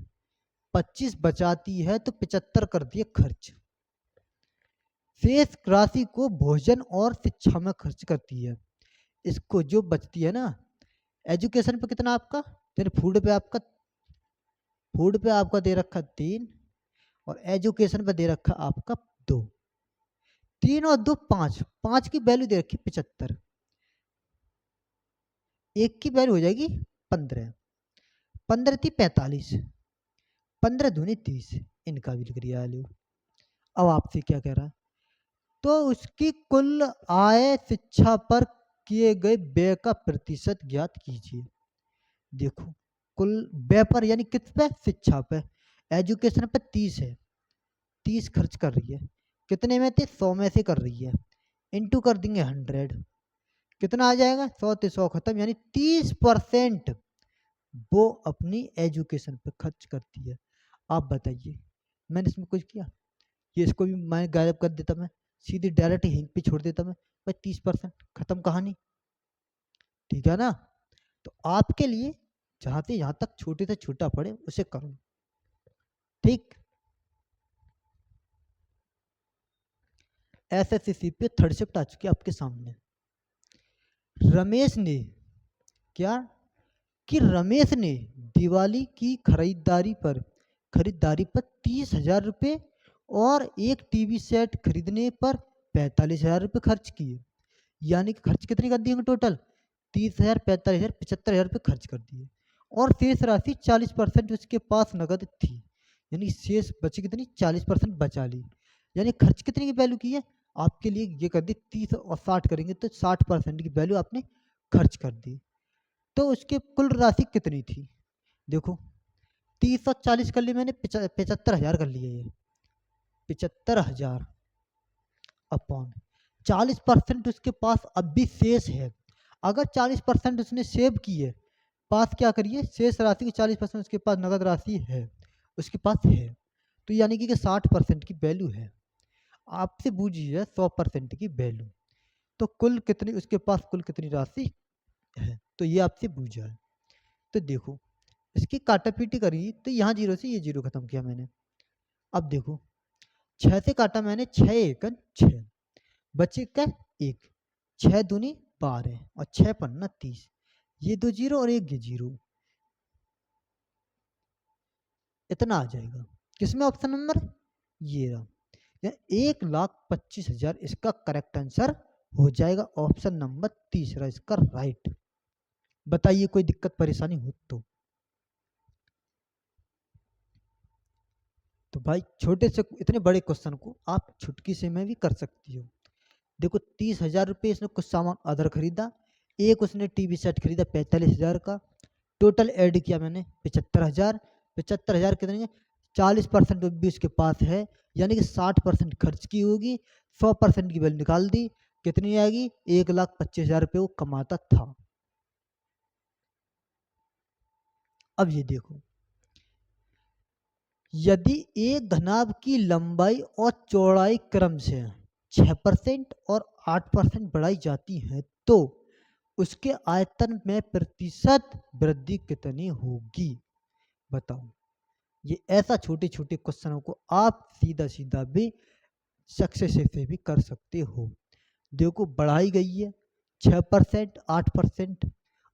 25 बचाती है तो 75 कर दिए खर्च। शेष राशि को भोजन और शिक्षा में खर्च करती है। इसको जो बचती है ना, एजुकेशन पे कितना आपका, फिर फूड पे आपका दे रखा 3 और एजुकेशन पे दे रखा आपका 2। 3 और 2 5, 5 की वैल्यू दे रखी 75, एक की वैल्यू हो जाएगी 15, 15 थी 45, 15 दूनी 30, इनका भी लिख दिया वैल्यू। अब आपसे क्या कह रहा है, तो उसकी कुल आय शिक्षा पर किए गए व्यय का प्रतिशत ज्ञात कीजिए। देखो कुल व्यय पर यानी किस पे, शिक्षा पे। एजुकेशन पे 30 है, 30 खर्च कर रही है, कितने में थे, 100 में से कर रही है, इंटू कर देंगे 100, कितना आ जाएगा, 100 से 100 खत्म, यानी 30% वो अपनी एजुकेशन पे खर्च करती है। आप बताइए, मैंने इसमें कुछ किया, ये इसको भी मैं गायब कर देता, मैं सीधी डायरेक्ट यहीं पे छोड़ देता मैं, भाई 30% खत्म कहानी, ठीक है ना। तो आपके लिए जहाँ से यहाँ तक छोटे से छोटा पड़े उसे करो, ठीक। एसएससी पे थर्ड शिफ्ट आ चुकी है आपके सामने। रमेश ने क्या, कि रमेश ने दिवाली की खरीदारी पर 30,000 रुपये और एक टीवी सेट खरीदने पर 45,000 रुपये खर्च किए। यानी कि खर्च कितनी कर दिए टोटल, 30,000, 45,000, 75,000 रुपये खर्च कर दिए। और शेष राशि 40% उसके पास नगद थी, यानी शेष बची कितनी, 40% बचा ली। यानी खर्च कितने की वैल्यू की है आपके लिए, ये कर दी 30 और 60 करेंगे तो 60% की वैल्यू आपने खर्च कर दी। तो उसकी कुल राशि कितनी थी, देखो 30 और 40 कर ली मैंने, 75,000 कर लिया, ये 75,000 अपॉन 40% उसके पास अब भी शेष है। अगर 40% उसने सेव की है, पास क्या करिए, शेष राशि की 40% उसके पास नगद राशि है, उसके पास है, तो यानी कि 60% की वैल्यू है। आपसे बूझिए 100% की वैल्यू, तो कुल कितनी उसके पास, कुल कितनी राशि है, तो ये आपसे पूछा है। तो देखो इसकी काटापीटी करी तो यहाँ 0 से ये 0 खत्म किया मैंने। अब देखो 6 से काटा मैंने, 6 एकन 6, बचे क्या 1, 6 दूनी 12 और 6 पन्ना 30, ये 2 0 और एक ये 0, इतना आ जाएगा। किसमें, ऑप्शन नंबर ये रहा, 1,25,000 इसका करेक्ट आंसर हो जाएगा, ऑप्शन नंबर तीसरा इसका राइट। बताइए कोई दिक्कत परेशानी हो तो भाई छोटे से इतने बड़े क्वेश्चन को आप छुटकी से में भी कर सकती हो। देखो 30,000 रुपये इसने कुछ सामान अदर खरीदा, एक उसने टीवी सेट खरीदा 45,000 का, टोटल ऐड किया मैंने 75,000, 75,000 कितने, 40% भी उसके पास है, यानी कि 60% खर्च की होगी, 100% की वैल्यू निकाल दी, कितनी आएगी, 1,25,000 रुपये वो कमाता था। अब ये देखो, यदि एक घनाभ की लंबाई और चौड़ाई क्रम से 6% और 8% बढ़ाई जाती है तो उसके आयतन में प्रतिशत वृद्धि कितनी होगी, बताओ। ये ऐसा छोटे छोटे क्वेश्चनों को आप सीधा सीधा भी सक्सेस से भी कर सकते हो। देखो बढ़ाई गई है 6%, 8%,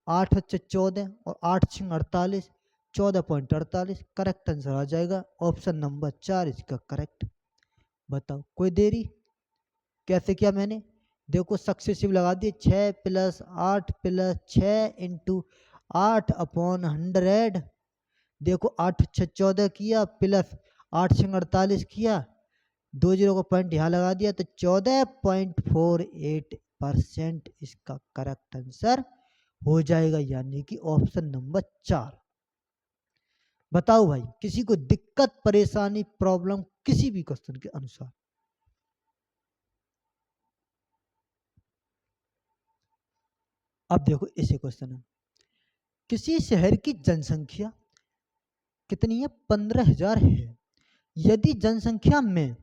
8 अच्छे 14 और 8 छिंग 48, 14.48 करेक्ट आंसर आ जाएगा, ऑप्शन नंबर 4 इसका करेक्ट। बताओ कोई देरी, कैसे किया मैंने, देखो सक्सेसिव लगा दिए, 6 + 8 + 6 इंटू 8 अपॉन 100, देखो 8 6 14 किया प्लस 8 6 48 किया, 2 0 का पॉइंट यहाँ लगा दिया, तो 14.48% इसका करेक्ट आंसर हो जाएगा, यानी कि ऑप्शन नंबर 4। बताओ भाई किसी को दिक्कत परेशानी प्रॉब्लम किसी भी क्वेश्चन के अनुसार। अब देखो इसे क्वेश्चन है, किसी शहर की जनसंख्या कितनी है, 15,000 है। यदि जनसंख्या में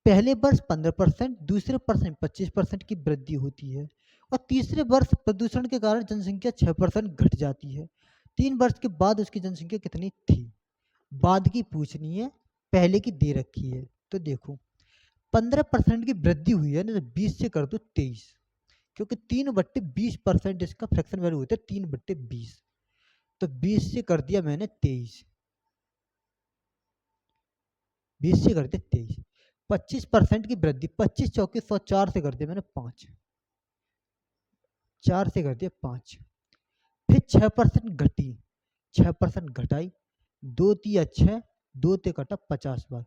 पहले वर्ष 15%, दूसरे वर्ष में 25% की वृद्धि होती है और तीसरे वर्ष प्रदूषण के कारण जनसंख्या 6% घट जाती है, 3 वर्ष के बाद उसकी जनसंख्या कितनी थी। बाद की पूछनी है, पहले की दे रखी है। तो देखो 15% की वृद्धि हुई है ना, तो 20 से कर दो 23, क्योंकि 3/20% इसका फ्रैक्शन वैल्यू होता है 3/20, तो 20 से कर दिया मैंने 23, 20 से कर दिया 23। 25% की वृद्धि, 25 चौके 100, 4 से कर दिया मैंने 5, 4 से कर दिया 5। फिर 6% घटी, 6% घटाई, 2 तिया 6, 2 ते कटा 50 बार,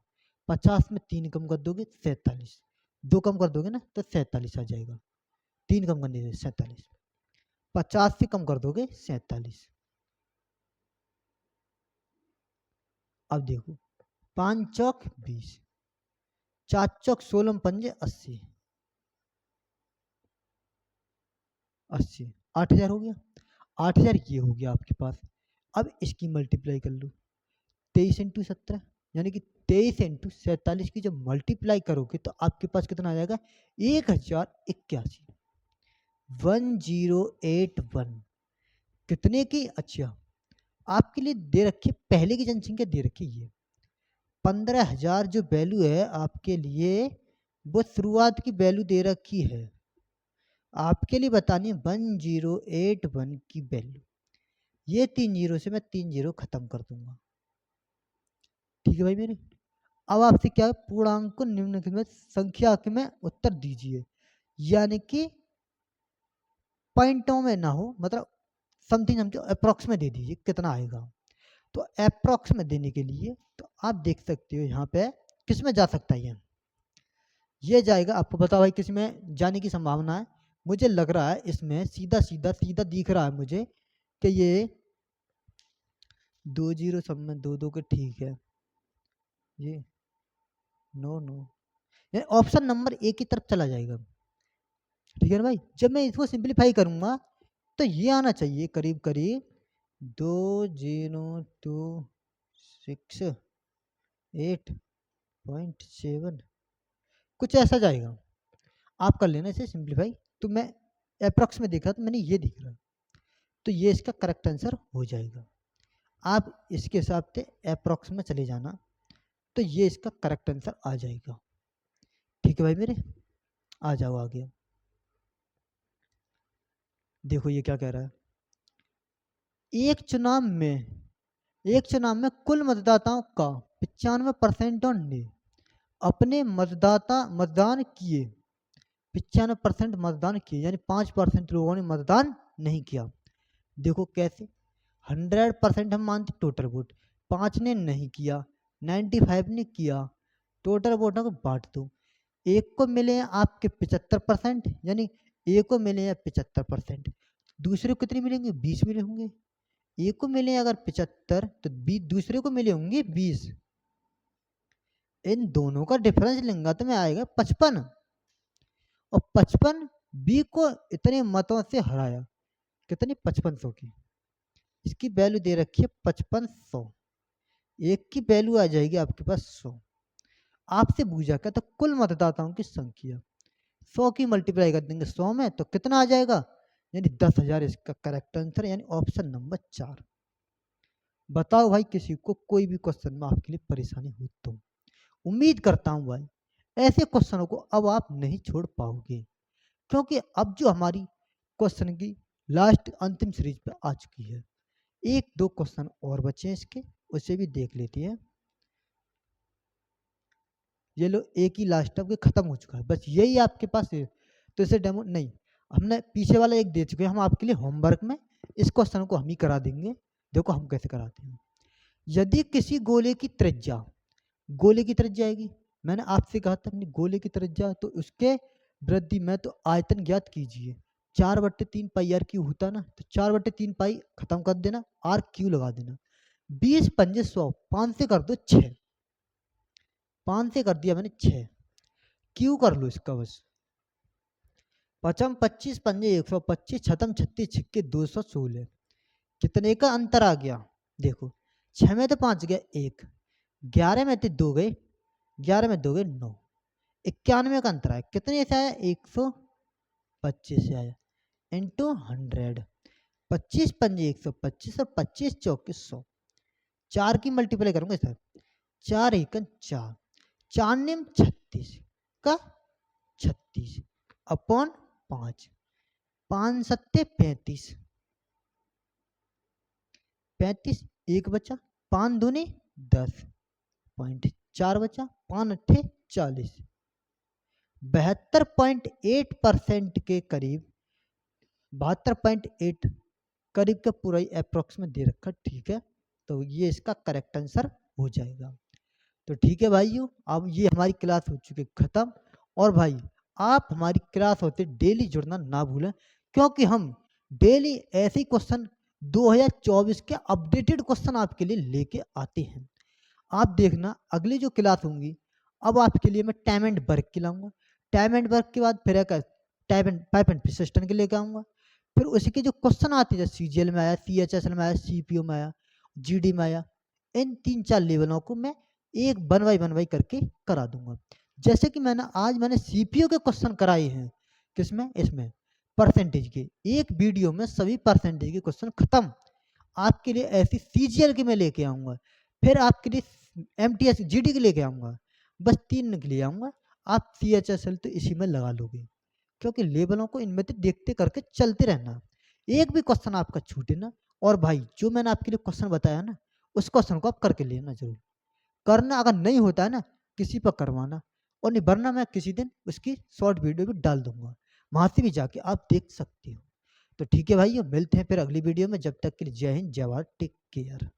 50 में 3 कम कर दोगे 47, 2 कम कर दोगे ना तो 47 आ जाएगा, 3 कम करने से 47, 50 से कम कर दोगे 47। अब देखो 5 चौक 20, 4 चौक 16 पंजे 80, 80, 8000 हो गया, 8000 ये हो गया आपके पास। अब इसकी मल्टीप्लाई कर लो, 23 इंटू 17, यानी कि 23 इंटू 47 की जब मल्टीप्लाई करोगे तो आपके पास कितना आ जाएगा, 1081, 1081। कितने की, अच्छा आपके लिए दे रखी है, पहले की जनसंख्या दे रखी है, 15,000 जो वैल्यू है आपके लिए वो शुरुआत की वैल्यू दे रखी है, आपके लिए बतानी है 1081 की वैल्यू। ये 3 जीरो से मैं 3 जीरो खत्म कर दूंगा, ठीक है भाई मेरे। अब आपसे क्या है, पूर्णांक को निम्नलिखित में संख्या के में उत्तर दीजिए, यानी कि पॉइंटों में ना हो, मतलब समथिंग समझो अप्रोक्स में दे दीजिए कितना आएगा। तो अप्रोक्स में देने के लिए तो आप देख सकते हो यहाँ पे किस में जा सकता है, ये जाएगा, आपको बताओ भाई किस में जाने की संभावना है। मुझे लग रहा है इसमें सीधा सीधा सीधा दिख रहा है मुझे कि ये 2 जीरो सब में 2 2 के ठीक है, ये नो नो, ये ऑप्शन नंबर ए की तरफ चला जाएगा, ठीक है ना भाई। जब मैं इसको सिंप्लीफाई करूंगा तो ये आना चाहिए करीब करीब 2026.8.7, कुछ ऐसा जाएगा, आप कर लेना इसे सिंप्लीफाई। तो मैं अप्रॉक्स में देख रहा था, मैंने ये दिख रहा, तो ये इसका करेक्ट आंसर हो जाएगा। आप इसके हिसाब से अप्रॉक्स में चले जाना, तो ये इसका करेक्ट आंसर आ जाएगा, ठीक है भाई मेरे। आ जाओ आगे, देखो ये क्या कह रहा है, एक चुनाव में कुल मतदाताओं का 95% ने अपने मतदान किए, 95% मतदान किए, यानी 5% लोगों ने मतदान नहीं किया। देखो कैसे, 100% हम मानते टोटल वोट, 5 ने नहीं किया, 95 ने किया, टोटल वोटों को बांट दो, एक को मिले हैं आपके 75%, यानी एक को मिले हैं 75%, दूसरे को कितने मिलेंगे, 20 मिले होंगे। एक को मिले अगर 75 तो 20, दूसरे को मिले होंगे 20, इन दोनों का डिफरेंस लेंगे तो में आएगा 55, और 55 बी को इतने मतों से हराया, कितनी 5500 की, इसकी वैल्यू दे रखी है 5500, एक की वैल्यू आ जाएगी आपके पास 100। आपसे पूछा क्या, तो कुल मतदाताओं की संख्या 100 की मल्टीप्लाई कर देंगे 100 में तो कितना आ जाएगा, यानी 10,000 इसका करेक्ट आंसर, यानी ऑप्शन नंबर 4। बताओ भाई किसी को कोई भी क्वेश्चन में आपके लिए परेशानी हो तो, उम्मीद करता हूं भाई ऐसे क्वेश्चनों को अब आप नहीं छोड़ पाओगे, क्योंकि अब जो हमारी क्वेश्चन की लास्ट अंतिम सीरीज पे आ चुकी है, एक दो क्वेश्चन और बचे हैं इसके, उसे भी देख लेते हैं। ये लो एक ही लास्ट अब खत्म हो चुका है, बस यही आपके पास है, तो इसे डेमो नहीं, हमने पीछे वाला एक दे चुके हैं हम आपके लिए होमवर्क में, इस क्वेश्चन को हम ही करा देंगे। देखो हम कैसे कराते हैं, यदि किसी गोले की त्रिज्या आएगी, मैंने आपसे कहा था अपनी गोले की त्रिज्या, तो उसके वृद्धि में तो आयतन ज्ञात कीजिए, 4/3 पाई आर क्यू होता ना, तो 4/3 पाई खत्म कर देना, आर क्यू लगा देना, 20 पंजे 100, 5 से कर दो 6, 5 से कर दिया मैंने 6, क्यू कर लो इसका बस, 25 पंजे 125, छतम 36 छिक्के 216, कितने का अंतर आ गया, देखो 6 में तो 5 गया 1, 11 में तो 2 गए, 11 में 2 गए 9, 91 का अंतर आया, कितने से आया 125 से आया, इंटू 100, 25 पंजे 125 और 25 चौके 100, 4 की मल्टीप्लाई करूंगा सर, 4 एकन 4, 4 निम 36, चौका 36 अपॉन 5, 5 सत्ते 35, 35 एक बचा, 5 दूनी 10.4 बचा, 5 अट्ठे 40, 72.8% के करीब, 72.8 करीब का पूरा ही अप्रोक्स में दे रखा। ठीक है, तो ये इसका करेक्ट आंसर हो जाएगा। तो ठीक है भाइयों, अब ये हमारी क्लास हो चुकी खत्म। और भाई आप हमारी क्लास होते डेली जुड़ना ना भूलें, क्योंकि हम डेली ऐसे क्वेश्चन 2024 के अपडेटेड क्वेश्चन आपके लिए लेके आते हैं। आप देखना अगली जो क्लास होंगी, अब आपके लिए मैं टाइम एंड वर्क की लाऊंगा, टाइम एंड वर्क के बाद फिर एक पाइप एंड पिस्टन के लेके आऊंगा, फिर उसी के जो क्वेश्चन आते हैं सीजीएल में आया, सीएचएसएल में आया, सीपीओ में आया, जीडी में आया, इन 3-4 लेवलों को मैं एक वन बाई करके करा दूंगा। जैसे कि मैंने सीपीओ के क्वेश्चन कराए हैं, किसमें, इसमें परसेंटेज के, एक वीडियो में सभी परसेंटेज के क्वेश्चन खत्म। आपके लिए ऐसी सीजीएल के मैं लेके आऊंगा, फिर आपके लिए एमटीएस जीडी के लेके आऊंगा, बस 3 के लिए आऊंगा। आप सीएचएसएल तो इसी में लगा लोगे, क्योंकि लेवलों को इनमें तो देखते करके चलते रहना, एक भी क्वेश्चन आपका छूटे ना। और भाई जो मैंने आपके लिए क्वेश्चन बताया ना, उस क्वेश्चन को आप करके लेना जरूर, करना अगर नहीं होता है ना किसी पर करवाना, और नहीं वरना मैं किसी दिन उसकी शॉर्ट वीडियो भी डाल दूंगा, वहां से भी जाके आप देख सकते हो। तो ठीक है भाइयों, मिलते हैं फिर अगली वीडियो में, जब तक के लिए जय हिंद, जय भारत, टेक केयर।